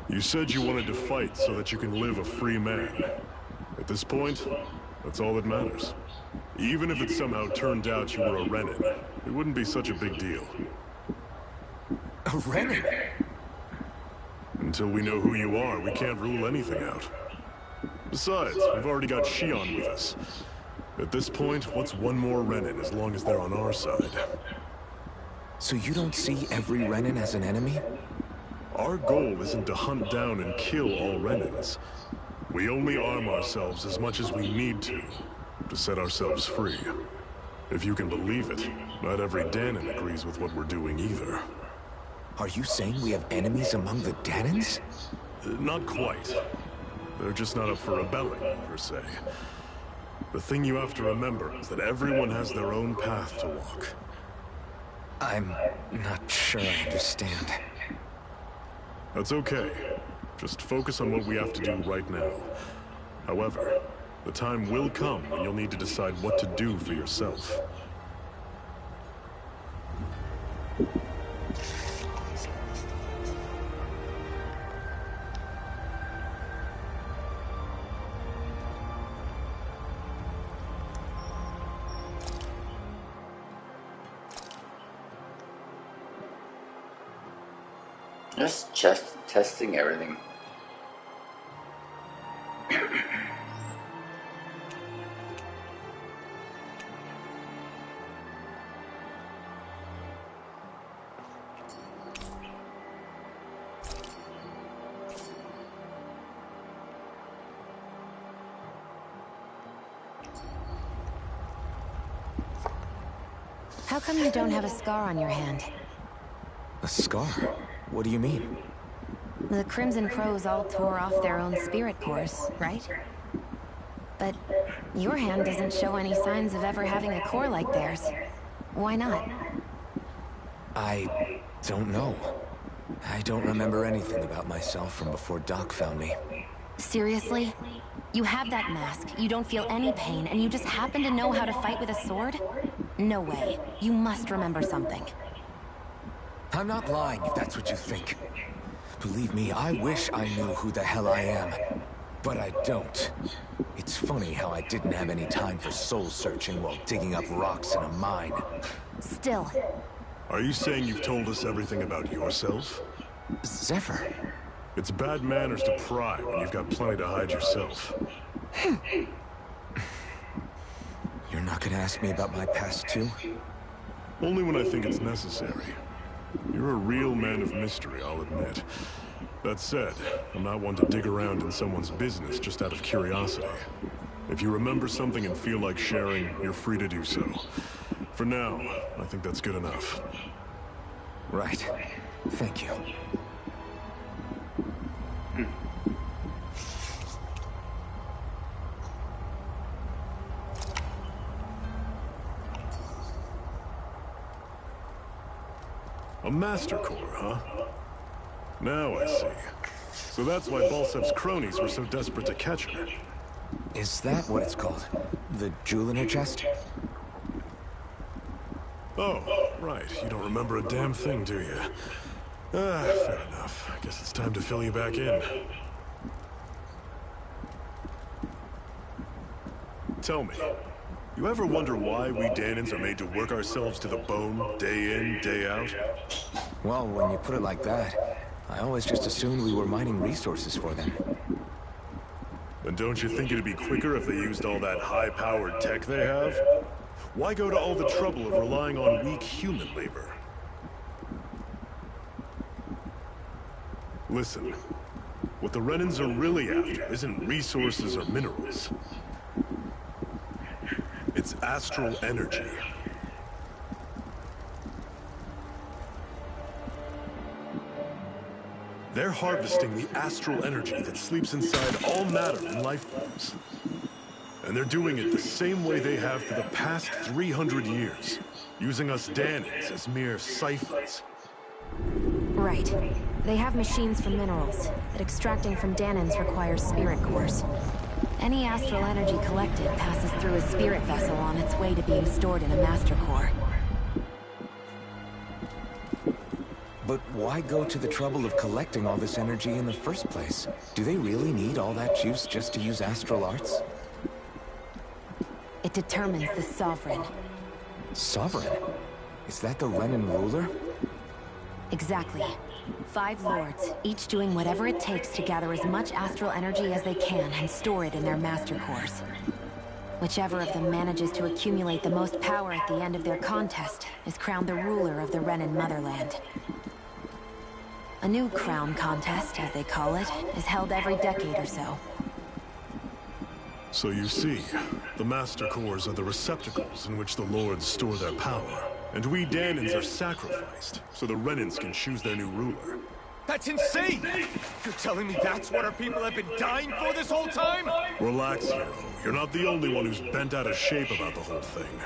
You said you wanted to fight so that you can live a free man. At this point, that's all that matters. Even if it somehow turned out you were a Renin, it wouldn't be such a big deal. A Renin? Until we know who you are, we can't rule anything out. Besides, we've already got Shion with us. At this point, what's one more Renin as long as they're on our side? So you don't see every Renin as an enemy? Our goal isn't to hunt down and kill all Renins. We only arm ourselves as much as we need to set ourselves free. If you can believe it, not every Danon agrees with what we're doing either. Are you saying we have enemies among the Danons? Not quite. They're just not up for rebelling, per se. The thing you have to remember is that everyone has their own path to walk. I'm not sure I understand. That's okay. Just focus on what we have to do right now. However, the time will come when you'll need to decide what to do for yourself. Just testing everything. How come you don't have a scar on your hand? A scar? What do you mean? The Crimson Crows all tore off their own spirit cores, right? But your hand doesn't show any signs of ever having a core like theirs. Why not? I don't know. I don't remember anything about myself from before Doc found me. Seriously? You have that mask, you don't feel any pain, and you just happen to know how to fight with a sword? No way. You must remember something. I'm not lying if that's what you think. Believe me, I wish I knew who the hell I am. But I don't. It's funny how I didn't have any time for soul searching while digging up rocks in a mine. Still. Are you saying you've told us everything about yourself? Zephyr. It's bad manners to pry when you've got plenty to hide yourself. You're not gonna ask me about my past too? Only when I think it's necessary. You're a real man of mystery, I'll admit. That said, I'm not one to dig around in someone's business just out of curiosity. If you remember something and feel like sharing, you're free to do so. For now, I think that's good enough. Right. Thank you. A Master Core, huh? Now I see. So that's why Balsev's cronies were so desperate to catch her. Is that what it's called? The jewel in her chest? Oh, right. You don't remember a damn thing, do you? Fair enough. I guess it's time to fill you back in. Tell me, you ever wonder why we Danons are made to work ourselves to the bone, day in, day out? Well, when you put it like that, I always just assumed we were mining resources for them. And don't you think it'd be quicker if they used all that high-powered tech they have? Why go to all the trouble of relying on weak human labor? Listen, what the Renans are really after isn't resources or minerals. It's astral energy. They're harvesting the astral energy that sleeps inside all matter and life forms. And they're doing it the same way they have for the past 300 years, using us Dahnans as mere siphons. Right. They have machines for minerals, but extracting from Dahnans requires spirit cores. Any astral energy collected passes through a spirit vessel on its way to being stored in a master core. But why go to the trouble of collecting all this energy in the first place? Do they really need all that juice just to use astral arts? It determines the Sovereign. Sovereign? Is that the Renan ruler? Exactly. 5 lords, each doing whatever it takes to gather as much astral energy as they can and store it in their master cores. Whichever of them manages to accumulate the most power at the end of their contest is crowned the ruler of the Renan motherland. A new crown contest, as they call it, is held every decade or so. So you see, the Master Cores are the receptacles in which the Lords store their power. And we Dahnans are sacrificed, so the Renans can choose their new ruler. That's insane! You're telling me that's what our people have been dying for this whole time? Relax, hero. You're not the only one who's bent out of shape about the whole thing.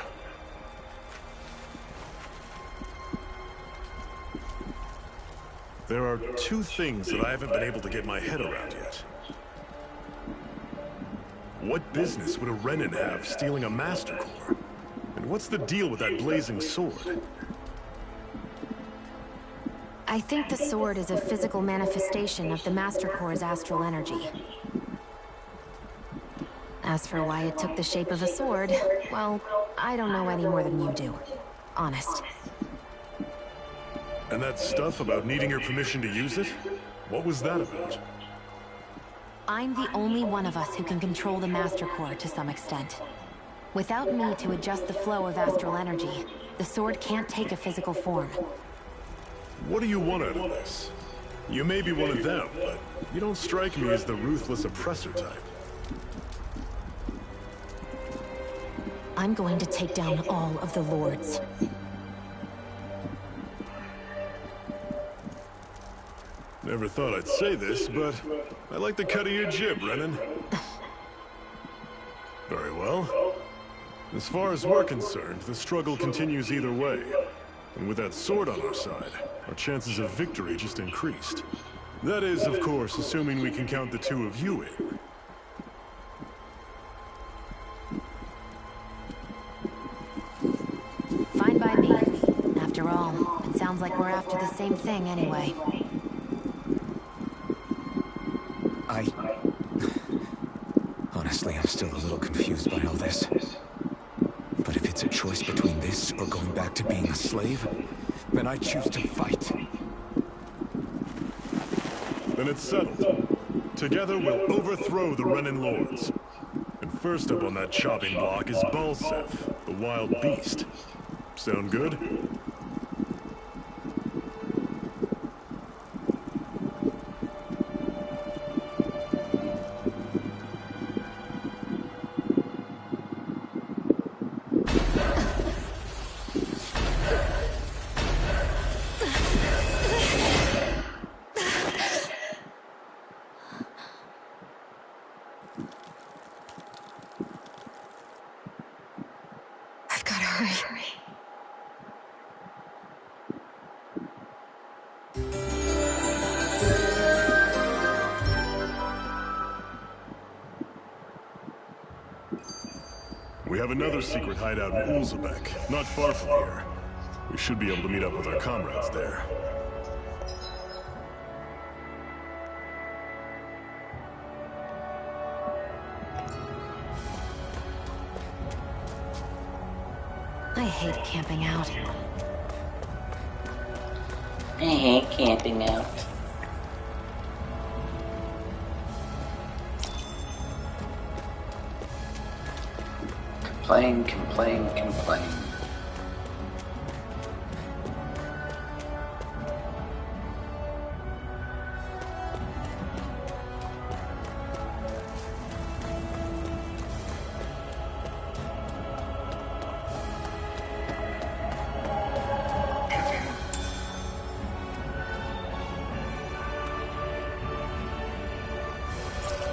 There are 2 things that I haven't been able to get my head around yet. What business would a Renan have stealing a Master Core? And what's the deal with that blazing sword? I think the sword is a physical manifestation of the Master Core's astral energy. As for why it took the shape of a sword, well, I don't know any more than you do. Honest. And that stuff about needing your permission to use it? What was that about? I'm the only one of us who can control the Master Core to some extent. Without me to adjust the flow of astral energy, the sword can't take a physical form. What do you want out of this? You may be one of them, but you don't strike me as the ruthless oppressor type. I'm going to take down all of the lords. Never thought I'd say this, but I like the cut of your jib, Renan. Very well. As far as we're concerned, the struggle continues either way. And with that sword on our side, our chances of victory just increased. That is, of course, assuming we can count the 2 of you in. Fine by me. After all, it sounds like we're after the same thing anyway. Honestly, I'm still a little confused by all this. But if it's a choice between this or going back to being a slave, then I choose to fight. Then it's settled. Together we'll overthrow the Renan Lords. And first up on that chopping block is Balseph, the wild beast. Sound good? I've gotta hurry. We have another secret hideout in Ulzebek, not far from here. We should be able to meet up with our comrades there. I hate camping out. I hate camping out. Complain, complain, complain.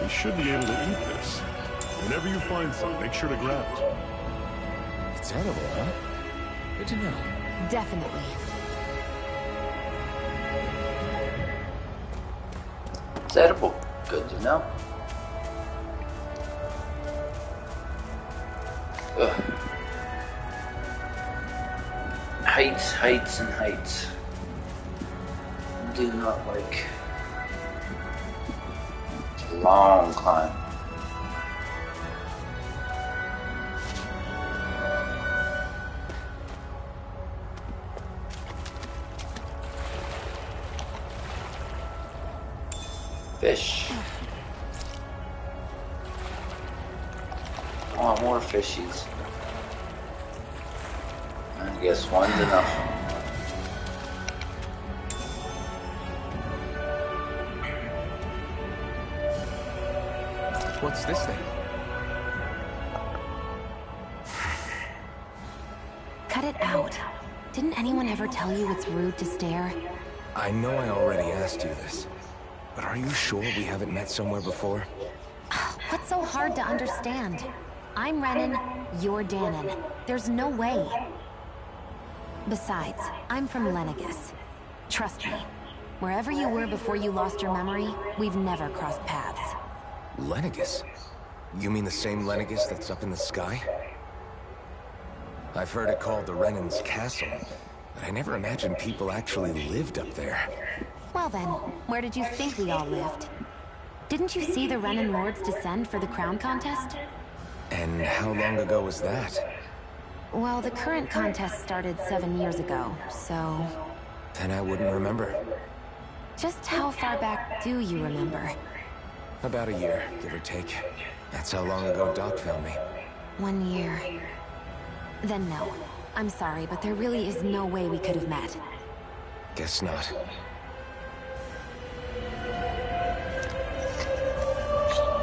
You should be able to eat this. Whenever you find some, make sure to grab it. It's edible, huh? Good to know. Definitely. It's edible. Good to know. Ugh. Heights, heights, and heights. Do not like. It's a long climb. Fish. Oh, more fishies. I guess one's enough. What's this thing? Cut it out. Didn't anyone ever tell you it's rude to stare? I know I already asked you this, but are you sure we haven't met somewhere before? What's so hard to understand? I'm Renan, you're Danon. There's no way. Besides, I'm from Lenegis. Trust me, wherever you were before you lost your memory, we've never crossed paths. Lenegis? You mean the same Lenegis that's up in the sky? I've heard it called the Renan's Castle, but I never imagined people actually lived up there. Well then, where did you think we all lived? Didn't you see the Renan Lords descend for the crown contest? And how long ago was that? Well, the current contest started 7 years ago, so... Then I wouldn't remember. Just how far back do you remember? About a year, give or take. That's how long ago Doc found me. 1 year. Then no. I'm sorry, but there really is no way we could have met. Guess not.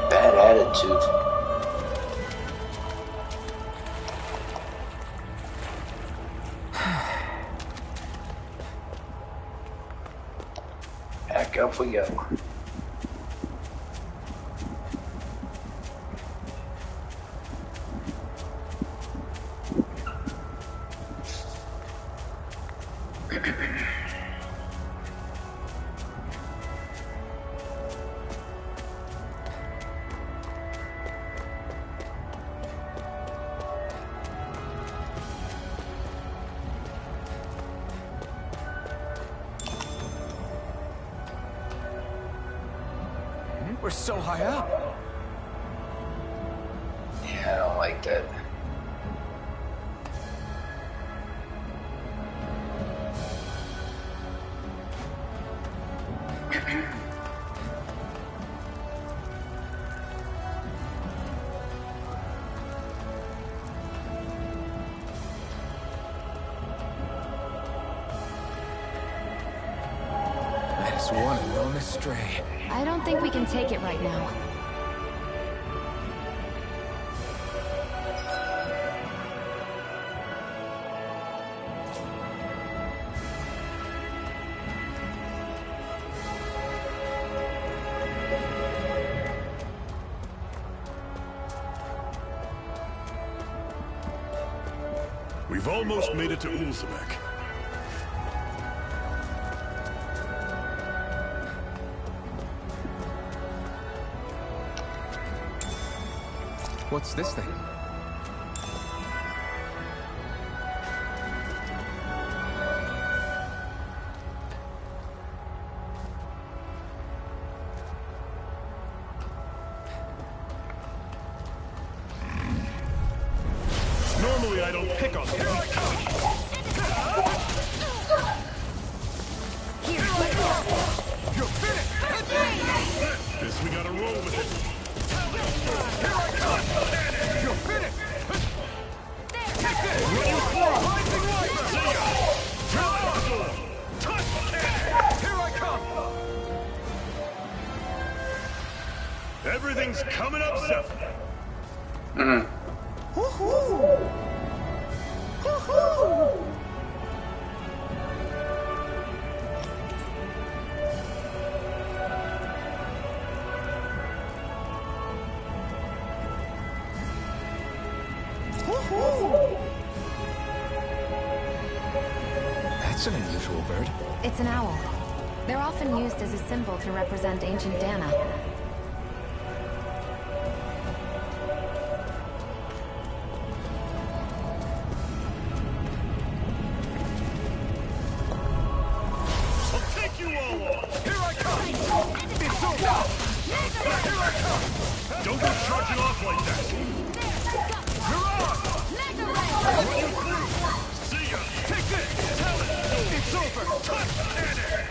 Bad attitude. Back up we go. We're so high up. Yeah, I don't like that. That is one enormous stray. I don't think we can take it right now. We've almost made it to Ulzebek. What's this thing? Normally I don't pick on them. You're finished! Guess we gotta roll with it. Here I come! You're finished! Here I come! Everything's coming up, Zephyr. Woohoo! Woohoo! That's an unusual bird. It's an owl. They're often used as a symbol to represent ancient Dana. I'll take you all on! Here I come! It's over! Here I come! Don't go charging off like that! You're on! Run you through! See ya! Take this! Tell it! It's over! Cut! Cannon!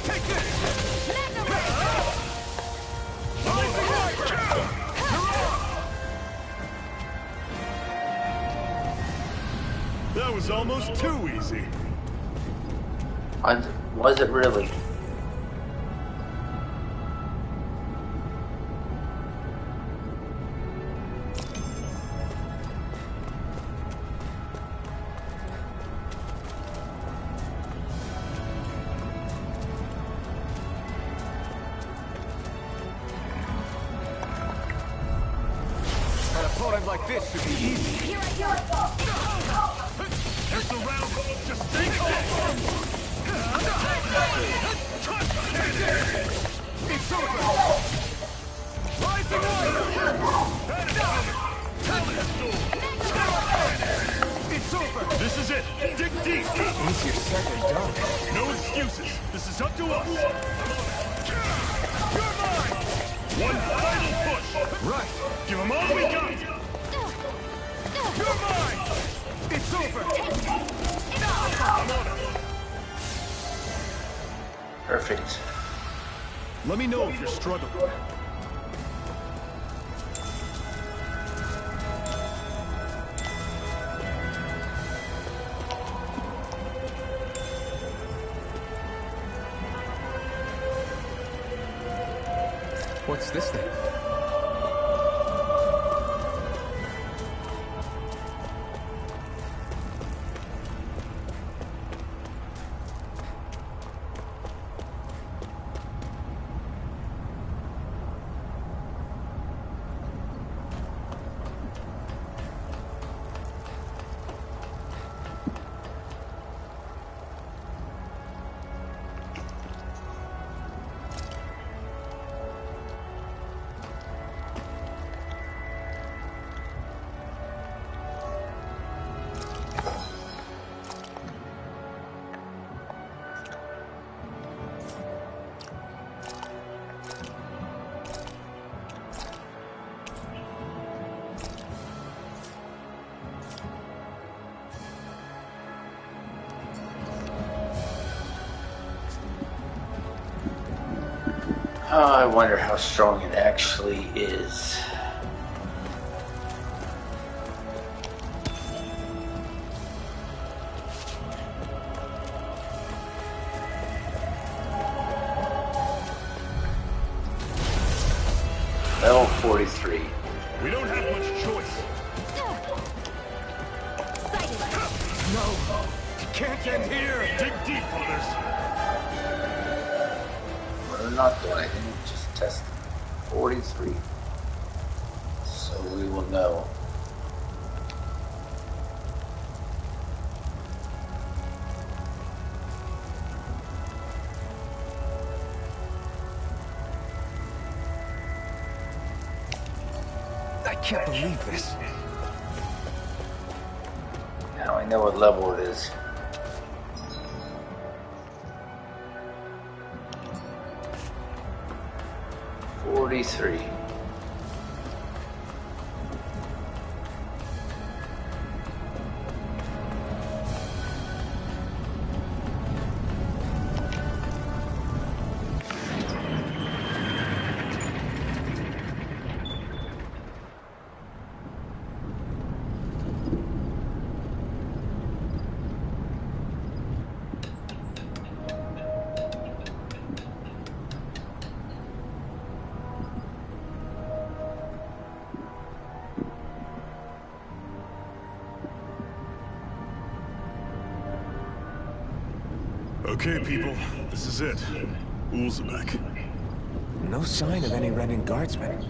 Take this! That was almost too easy. Was it really? An opponent like this should be easy. You're surrounded. Just stay calm. It's over. Rising water. It's over. This is it. Dig deep. Easier said than done. No excuses. This is up to us. You're mine. One final push. Right. Give them all we got. You're mine. It's over. I'm on it. Perfect. Let me know if you're struggling. What's this thing? Oh, I wonder how strong it actually is. Level 43. We don't have much choice. No! It can't end here! Dig deep, brothers. We're not doing anything, just test 43. So we will know. I can't believe this. Now I know what level it is. "43. Okay, people, this is it. Ulzebek. No sign of any Renan guardsmen.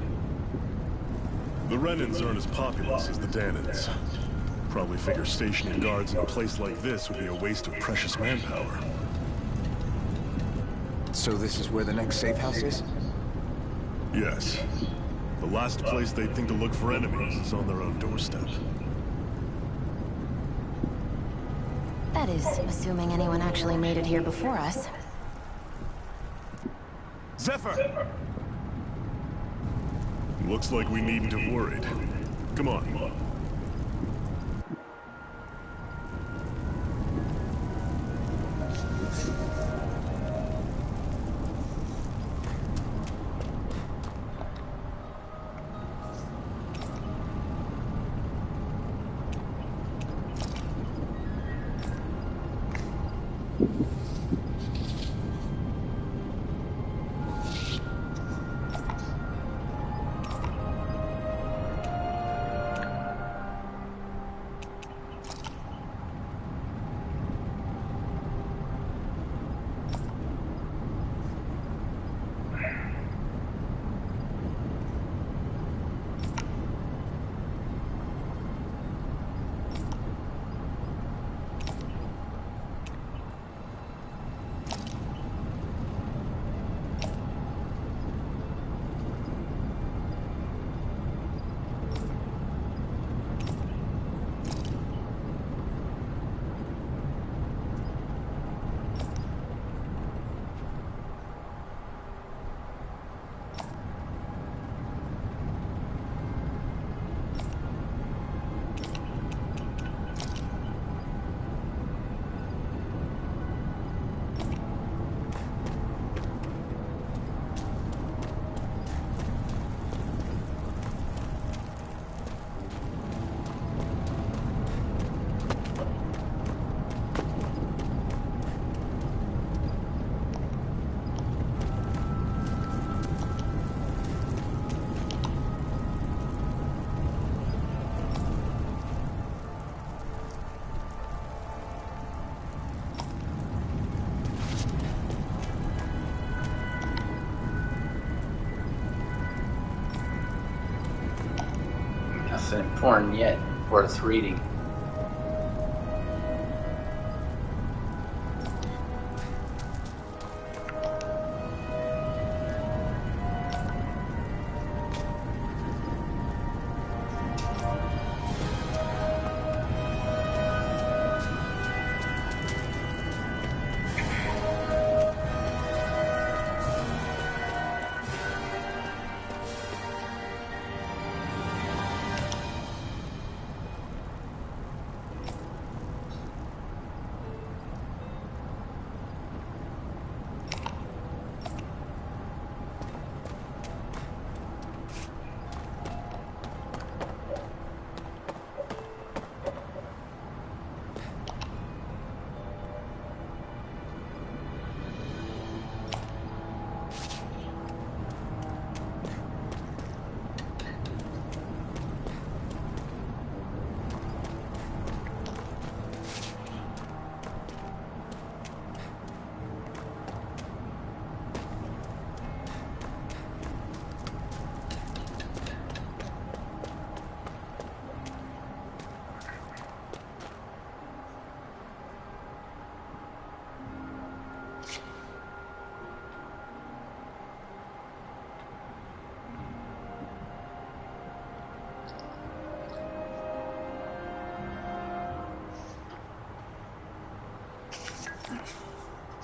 The Renans aren't as populous as the Danans. Probably figure stationing guards in a place like this would be a waste of precious manpower. So this is where the next safe house is? Yes. The last place they'd think to look for enemies is on their own doorstep. That is, assuming anyone actually made it here before us. Zephyr! Looks like we needn't have worried. Come on. Nothing important yet worth reading.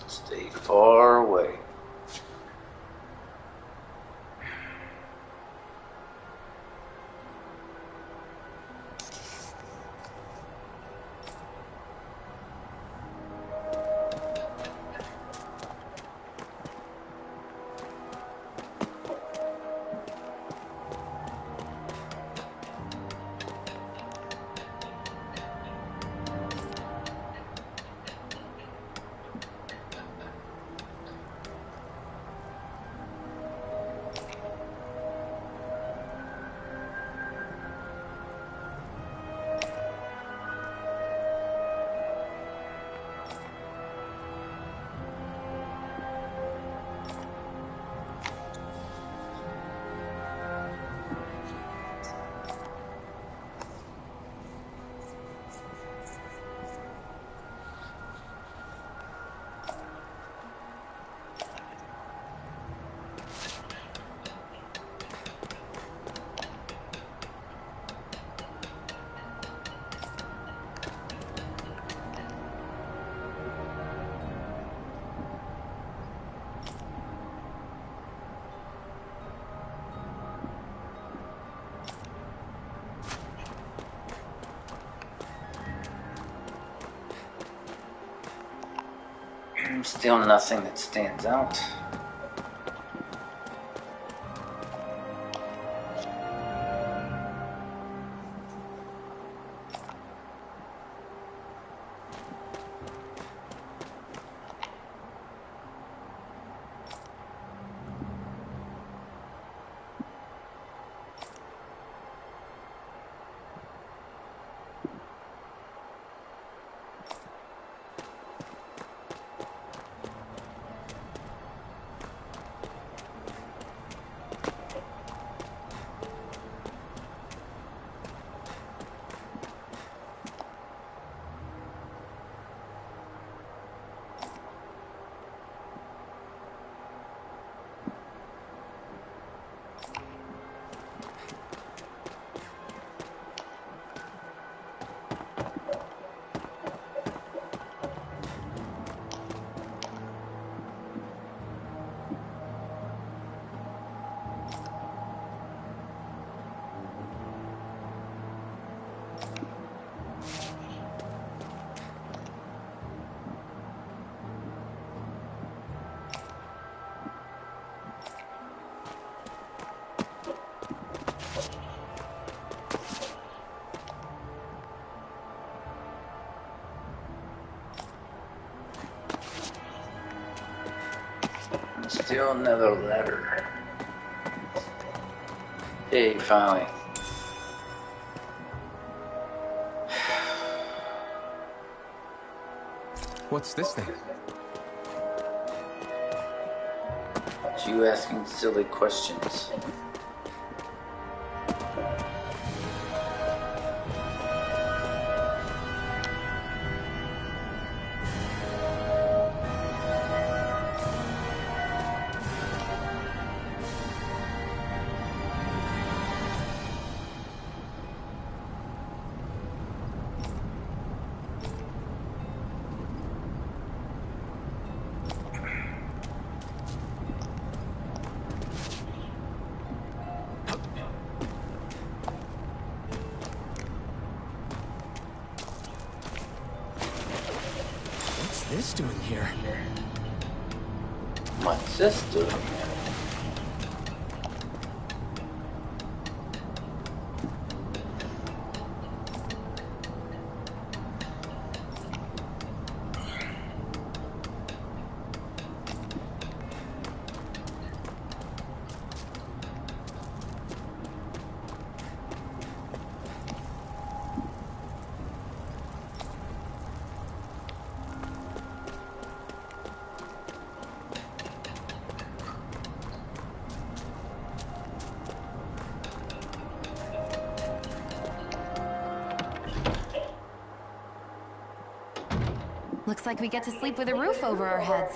Stay far away. Still nothing that stands out. Still another letter. Hey, finally. What's this thing? It's you asking silly questions. What's this doing here? What's this doing? Looks like we get to sleep with a roof over our heads.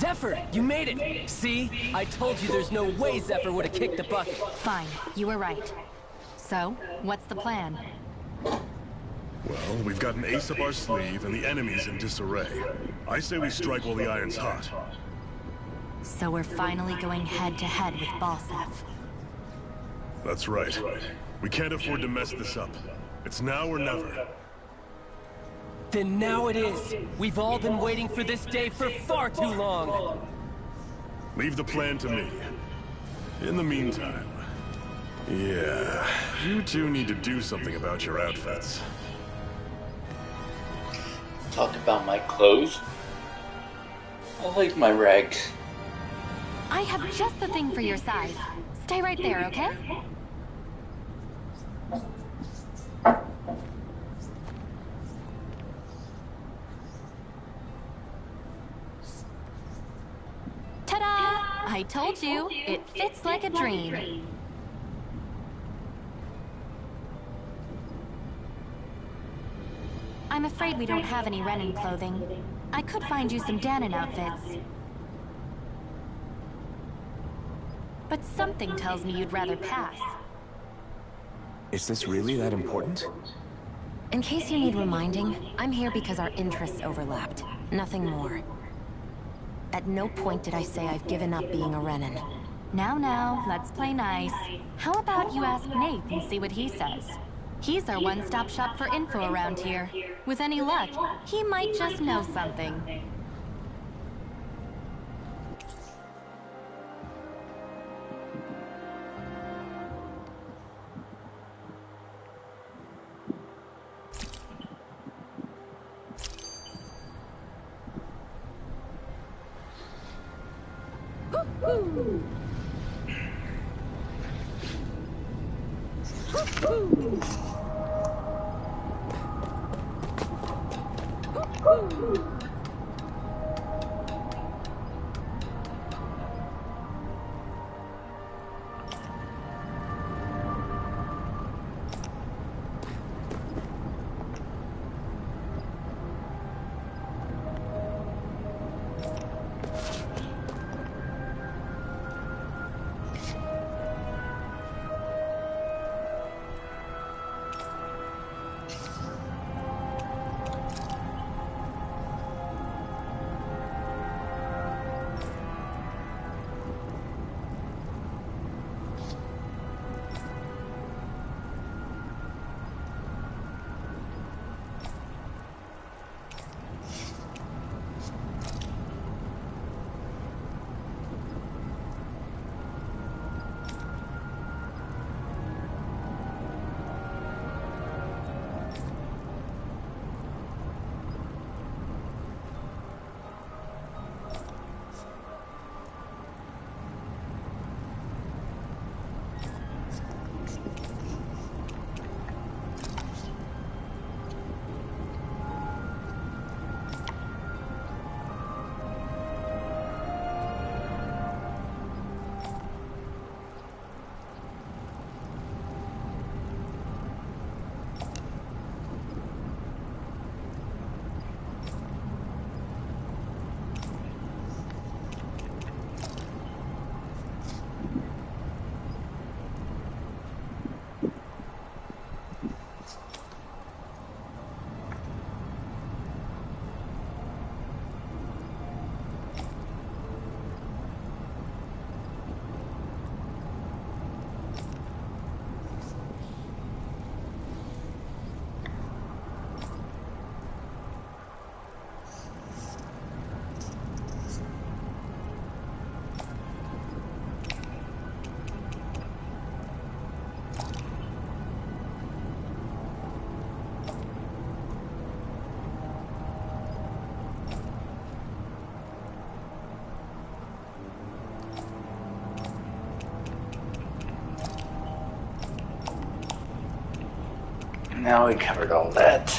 Zephyr, you made it! See? I told you there's no way Zephyr would have kicked the bucket. Fine, you were right. So, what's the plan? Well, we've got an ace up our sleeve, and the enemy's in disarray. I say we strike while the iron's hot. So we're finally going head-to-head with Balseph. That's right. We can't afford to mess this up. It's now or never. Then now it is! We've all been waiting for this day for far too long! Leave the plan to me. In the meantime... yeah... you two need to do something about your outfits. Talk about my clothes? I like my rags. I have just the thing for your size. Stay right there, okay? Ta-da! I told you, it fits like a dream. I'm afraid we don't have any Renan clothing. I could find you some Danon outfits. But something tells me you'd rather pass. Is this really that important? In case you need reminding, I'm here because our interests overlapped. Nothing more. At no point did I say I've given up being a Renan. Now, let's play nice. How about you ask Nate and see what he says? He's our one-stop shop for info around here. With any luck, he might just know something. Now we covered all that.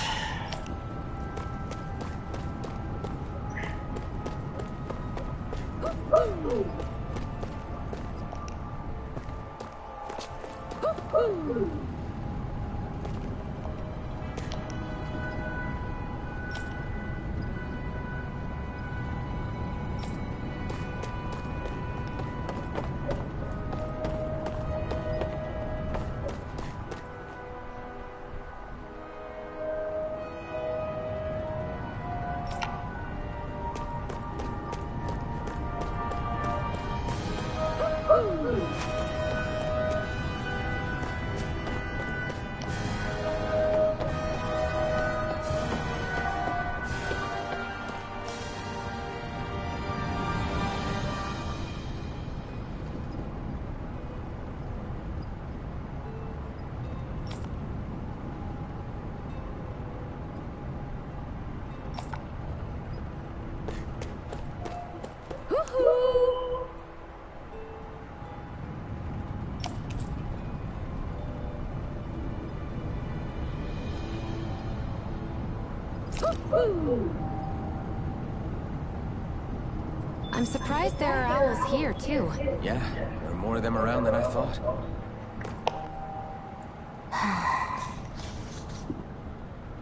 I'm surprised there are owls here, too. Yeah, there are more of them around than I thought.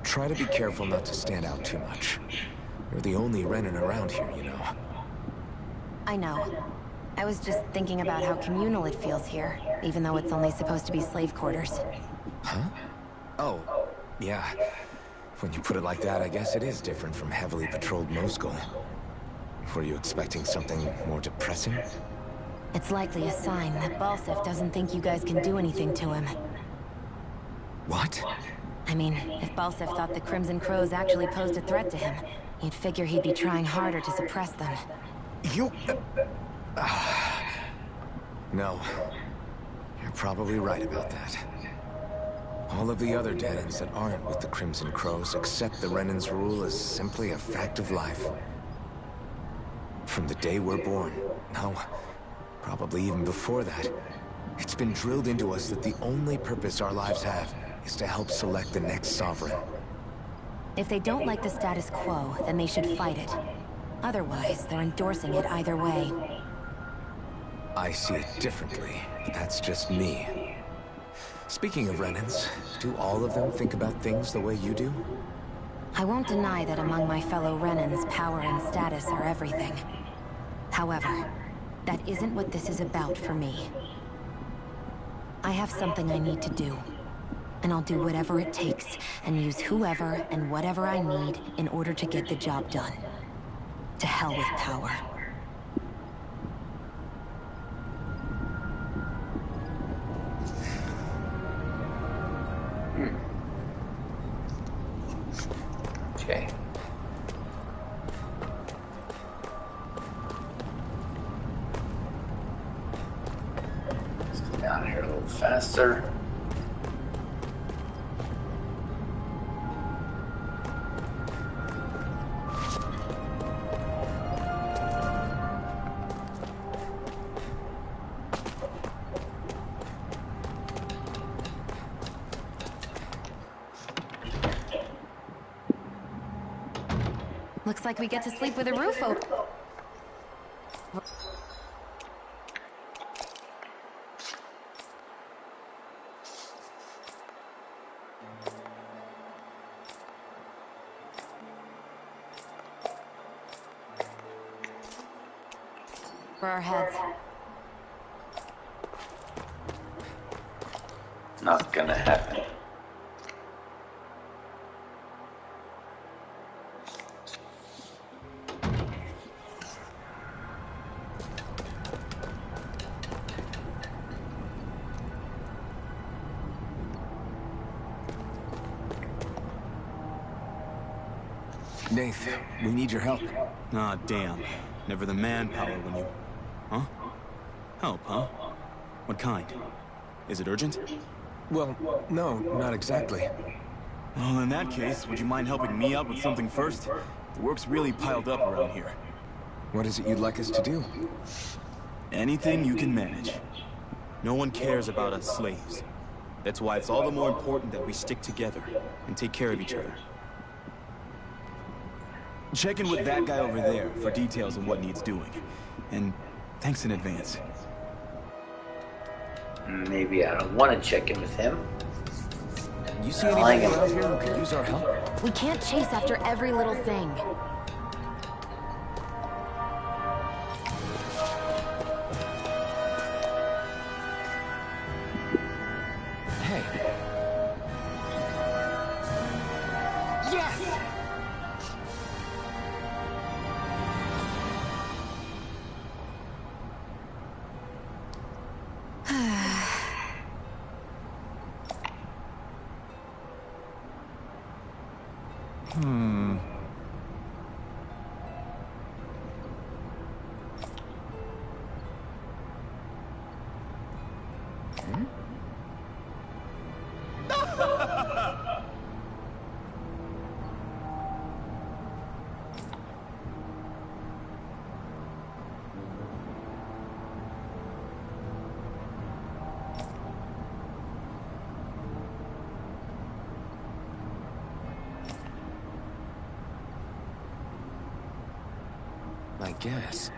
Try to be careful not to stand out too much. You're the only Renan around here, you know. I know. I was just thinking about how communal it feels here, even though it's only supposed to be slave quarters. Huh? Oh, yeah. When you put it like that, I guess it is different from heavily patrolled Moscow. Were you expecting something more depressing? It's likely a sign that Balsif doesn't think you guys can do anything to him. What? I mean, if Balsif thought the Crimson Crows actually posed a threat to him, you'd figure he'd be trying harder to suppress them. You... No. You're probably right about that. All of the other Danans that aren't with the Crimson Crows accept the Renan's rule as simply a fact of life. From the day we're born, no, probably even before that, it's been drilled into us that the only purpose our lives have is to help select the next sovereign. If they don't like the status quo, then they should fight it. Otherwise, they're endorsing it either way. I see it differently, but that's just me. Speaking of Renans, do all of them think about things the way you do? I won't deny that among my fellow Renans, power and status are everything. However, that isn't what this is about for me. I have something I need to do. And I'll do whatever it takes, and use whoever and whatever I need in order to get the job done. To hell with power. Okay. Let's go down here a little faster. Looks like we get to sleep with a roof open. For our heads. Not gonna happen. Nath, we need your help. Ah, damn. Never the manpower when you... Huh? Help, huh? What kind? Is it urgent? Well, no, not exactly. Well, in that case, would you mind helping me out with something first? The work's really piled up around here. What is it you'd like us to do? Anything you can manage. No one cares about us slaves. That's why it's all the more important that we stick together and take care of each other. Check in with that guy over there for details on what needs doing. And thanks in advance. Maybe I don't want to check in with him. You see anybody around here who could use our help? We can't chase after every little thing. Hey. Yes! I guess.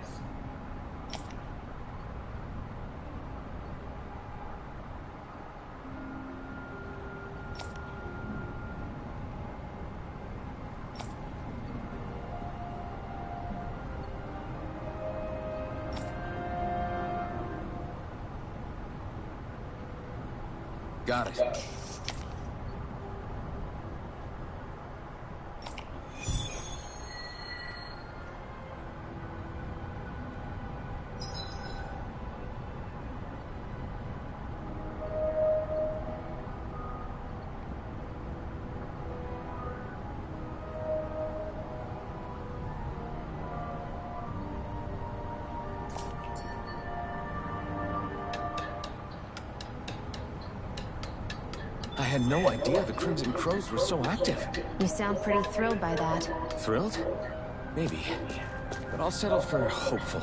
Got it. I had no idea the Crimson Crows were so active. You sound pretty thrilled by that. Thrilled? Maybe. But I'll settle for hopeful.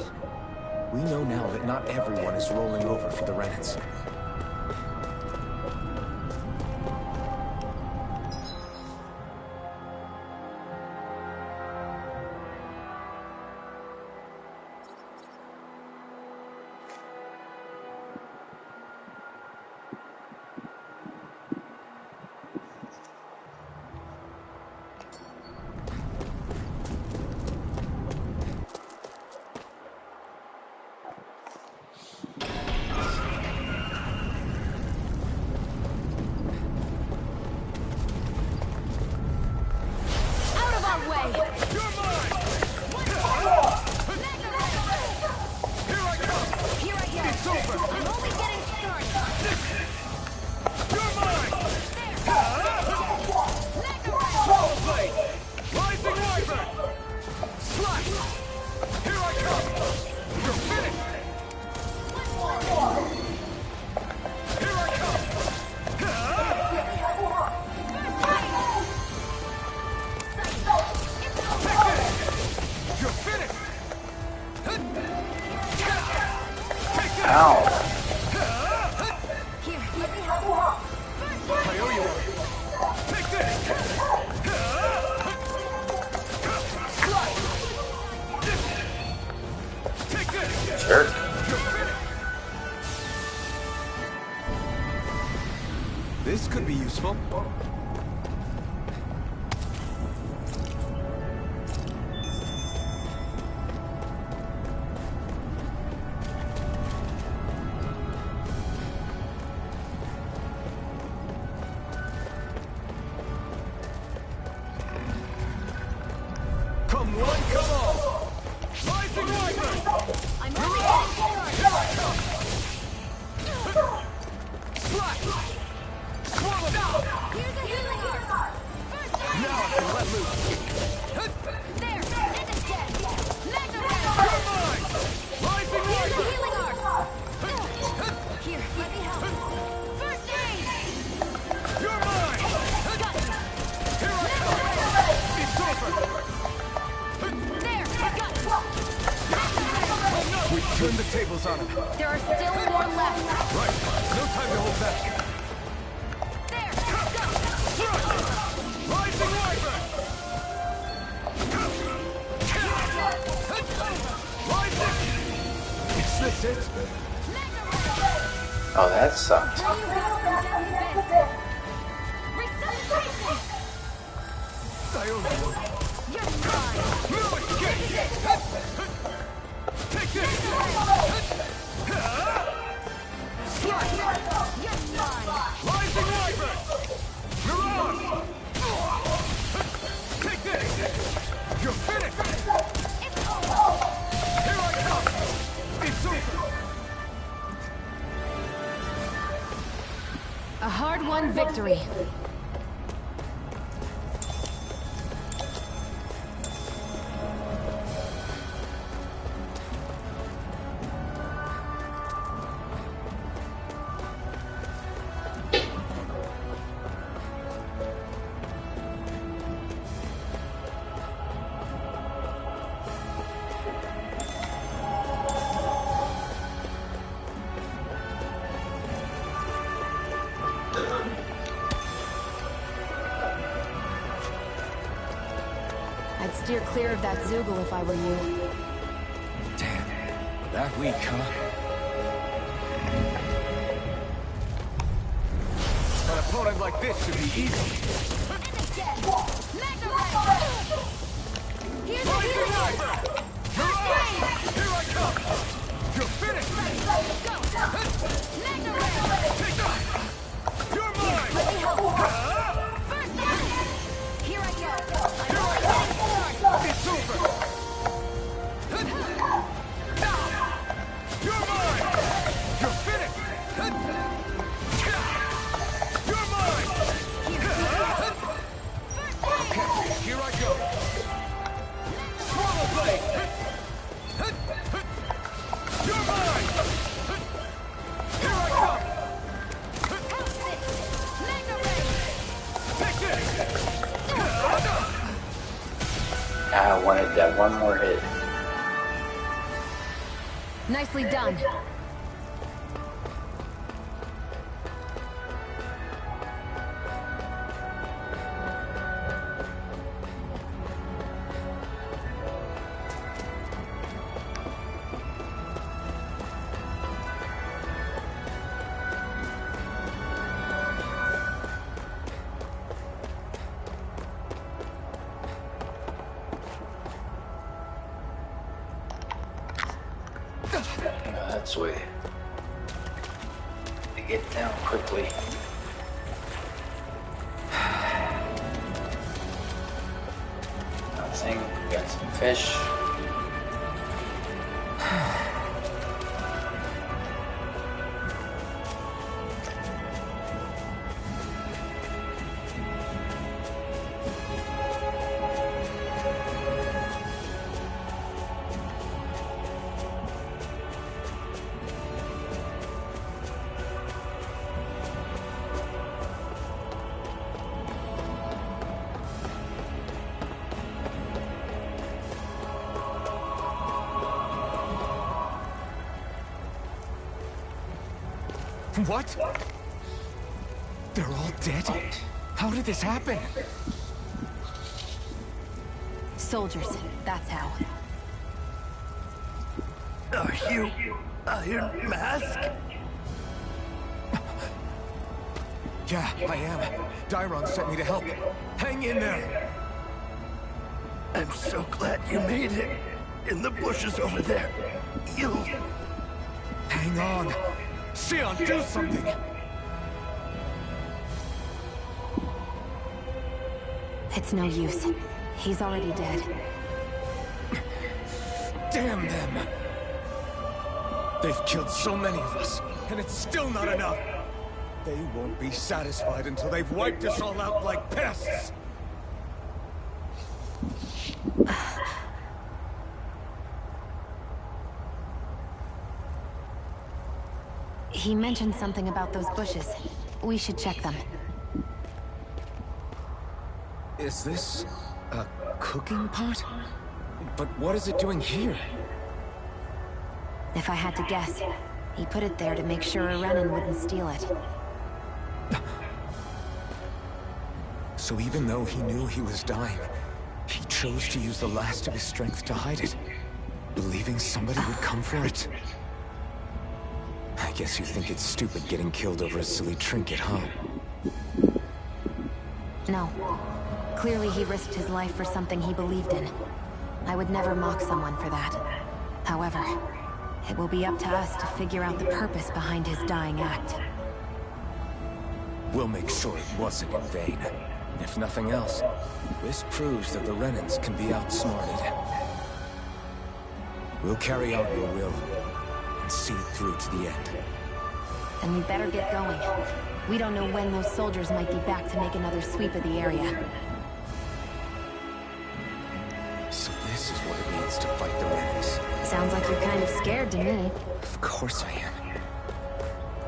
We know now that not everyone is rolling over for the Renans. This could be useful. Come one, come all! Rising Wyvern! I'm only getting started! Here I come! Slash! Swallow down! Here's a healing arc! First aid! Now I can let loose! There! It is dead! Magna You're Red! mine! Rising Here's a Wyvern! healing arc! Here, let me help! First aid! You're mine! Got you! Here I come! It's over! There! Got you! We turned the tables on him. There are still more left! Right. No time to hold back. There! Go! Rising Wyvern! Rising! Is this it? Oh, that sucked. Resuscitation! I owe you one. You're mine! No escape! Take this! Slash! You're mine! Rising Wyvern! Mirage! Take this! You're finished! It's over! Here I come! It's over! A hard-won victory. I'd steer clear of that Zoogle if I were you. That weak, huh? An opponent like this should be easy. Here I come! You're finished! You're mine! Here I go! It's over! You're mine! You're finished! You're mine! Okay, here I go! Swallow blade! You're mine! Here I come! Take this! I wanted that one more hit. Nicely done. That's way to get down quickly. Nothing. Got some fish. What? They're all dead? How did this happen? Soldiers, that's how. Are you Iron Mask? Yeah, I am. Dairon sent me to help. Hang in there! I'm so glad you made it. In the bushes over there. You... Hang on! Sion, do something! It's no use. He's already dead. Damn them! They've killed so many of us, and it's still not enough! They won't be satisfied until they've wiped us all out like pests! He mentioned something about those bushes. We should check them. Is this a cooking pot? But what is it doing here? If I had to guess, he put it there to make sure a Renan wouldn't steal it. So even though he knew he was dying, he chose to use the last of his strength to hide it, believing somebody would come for it. I guess you think it's stupid getting killed over a silly trinket, huh? No. Clearly he risked his life for something he believed in. I would never mock someone for that. However, it will be up to us to figure out the purpose behind his dying act. We'll make sure it wasn't in vain. If nothing else, this proves that the Renans can be outsmarted. We'll carry out your will, and see it through to the end. Then we better get going. We don't know when those soldiers might be back to make another sweep of the area. So this is what it means to fight the Renans. Sounds like you're kind of scared to me. Of course I am.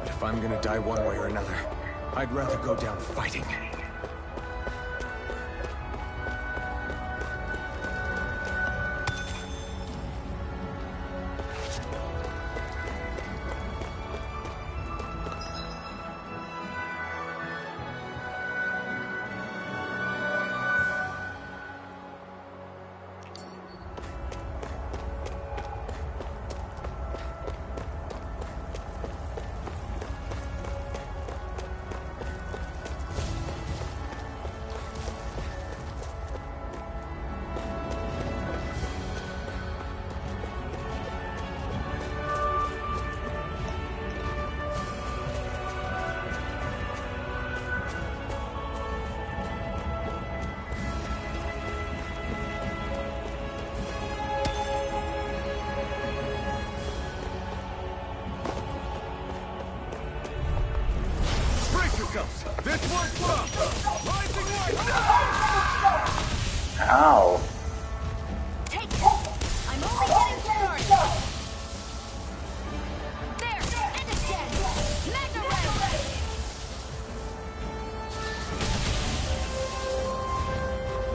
But if I'm gonna die one way or another, I'd rather go down fighting. This one's tough! Rising light! Ow. Take this! I'm only getting started! There! And again! Mega Ray!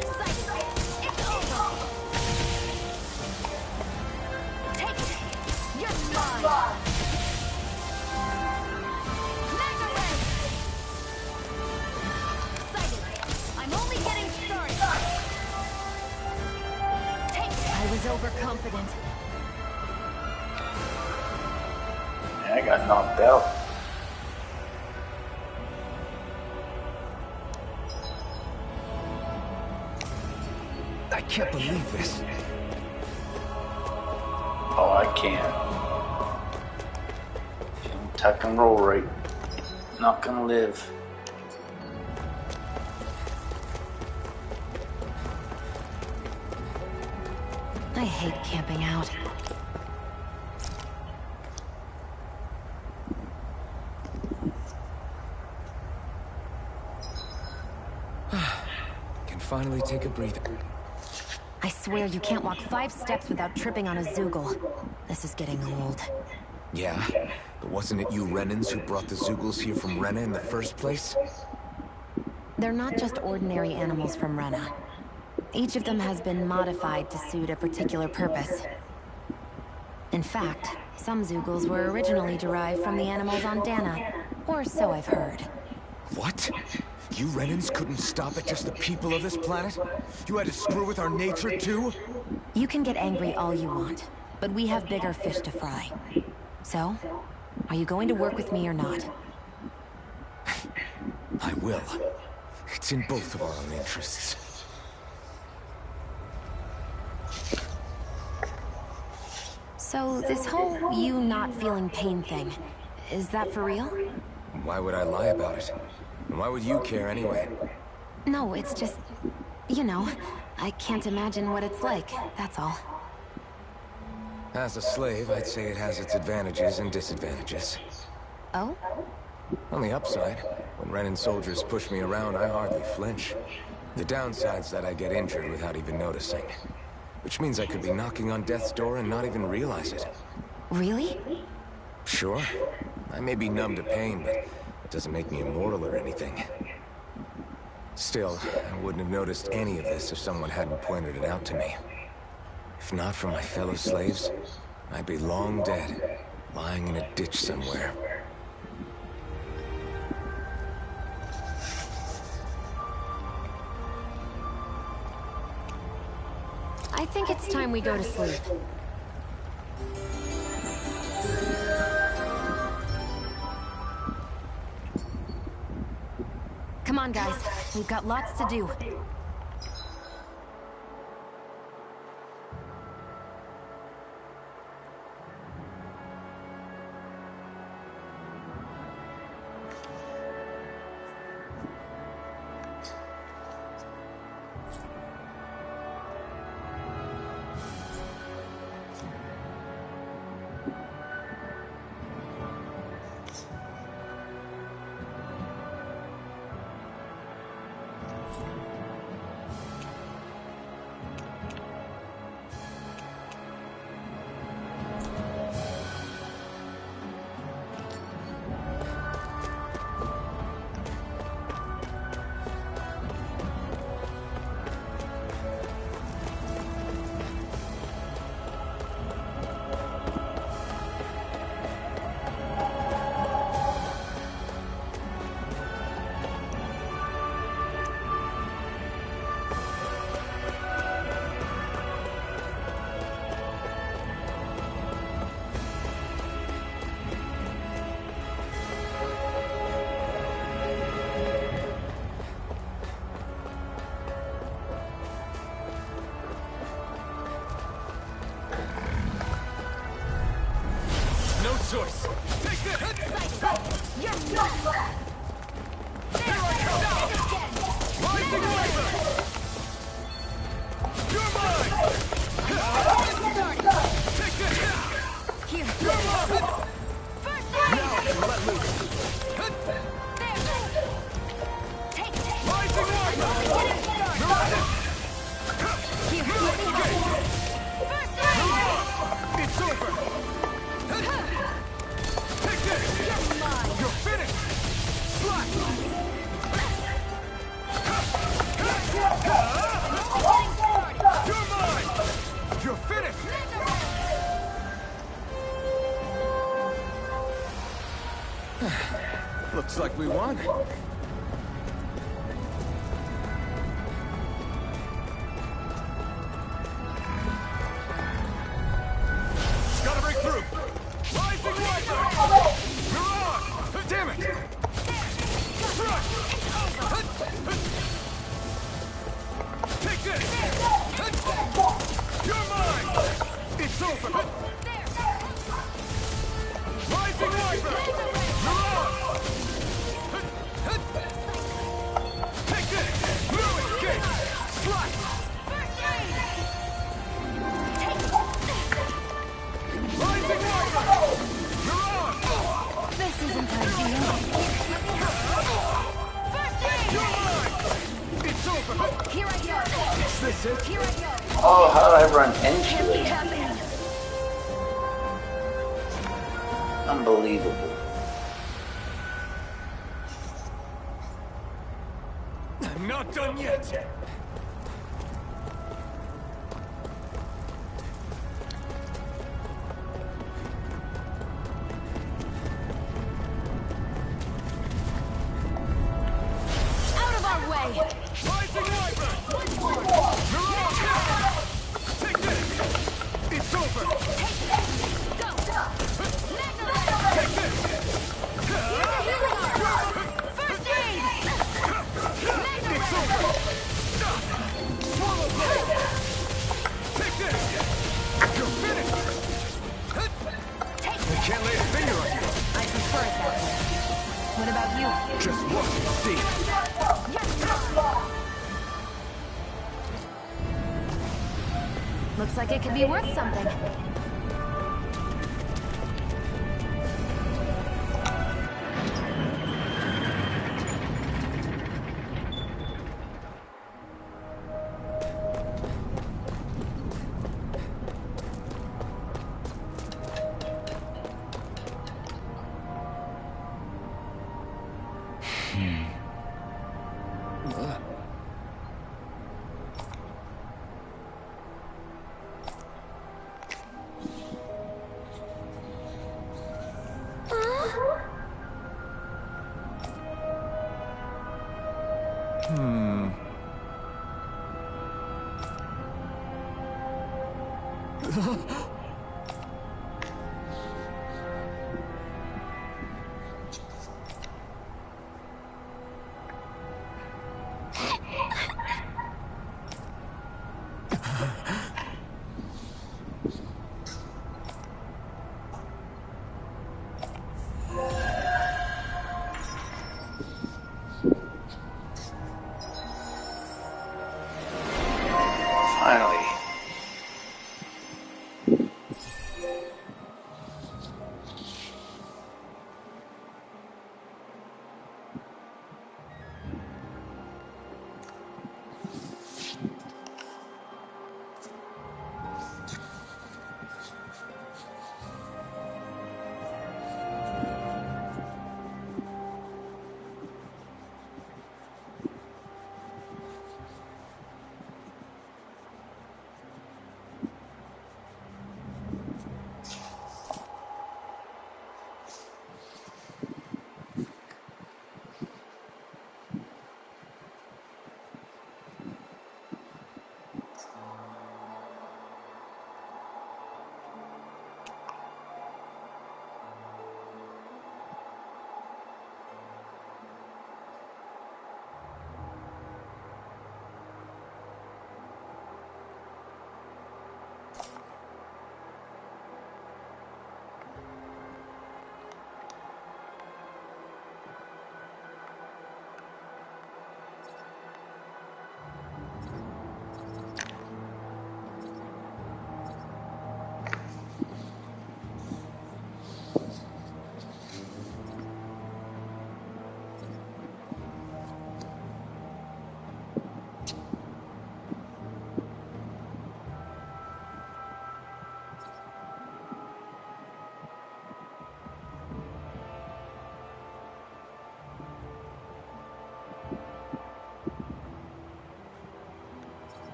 Excited! It's over! Take it! You're mine! Mega Ray! Excited! I'm only getting started! Take it! I was overconfident. I got knocked out. I can't believe this. Oh, I can't. If you don't tuck and roll right, not gonna live. I hate camping out. Can finally take a breather. I swear you can't walk 5 steps without tripping on a Zoogle. This is getting old. Yeah? But wasn't it you Renans who brought the Zoogles here from Rena in the first place? They're not just ordinary animals from Rena. Each of them has been modified to suit a particular purpose. In fact, some Zoogles were originally derived from the animals on Dana, or so I've heard. What? You Renans couldn't stop at just the people of this planet? You had to screw with our nature too? You can get angry all you want, but we have bigger fish to fry. So, are you going to work with me or not? I will. It's in both of our own interests. So, this whole you not feeling pain thing, is that for real? Why would I lie about it? And why would you care anyway? No, it's just... you know, I can't imagine what it's like, that's all. As a slave, I'd say it has its advantages and disadvantages. Oh? On the upside, when Renan soldiers push me around, I hardly flinch. The downside's that I get injured without even noticing. Which means I could be knocking on death's door and not even realize it. Really? Sure. I may be numb to pain, but it doesn't make me immortal or anything. Still, I wouldn't have noticed any of this if someone hadn't pointed it out to me. If not for my fellow slaves, I'd be long dead, lying in a ditch somewhere. I think it's time we go to sleep. Come on, guys. We've got lots to do. Looks like we won. Gotta break through! Rising Viper! You're on! Damn it! Thrust! Take this! You're mine! It's over! Rising Viper! You're on! Take this! No escape! Slice! Rising Viper! You're on! This isn't ideal. You're mine! It's over! Here I go. Is this it? Here I go. Oh, how I run into Can't be it. happening. Unbelievable. I'm not done yet! Out of our way. Rising Viper! You're on! Take this! It's over! Go. Take this! First aid. It's over! Swallow blade! Take this! You're finished! I can't lay a finger on you. I prefer it that way. What about you? Just watch and see. Looks like it could be worth something. Finally.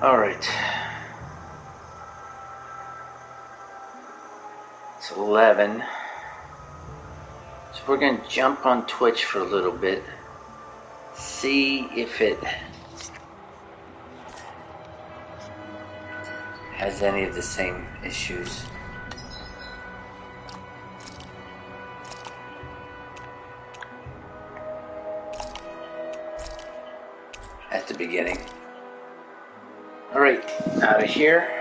Alright. It's 11. So we're going to jump on Twitch for a little bit. See if it has any of the same issues. At the beginning. Alright, out of here.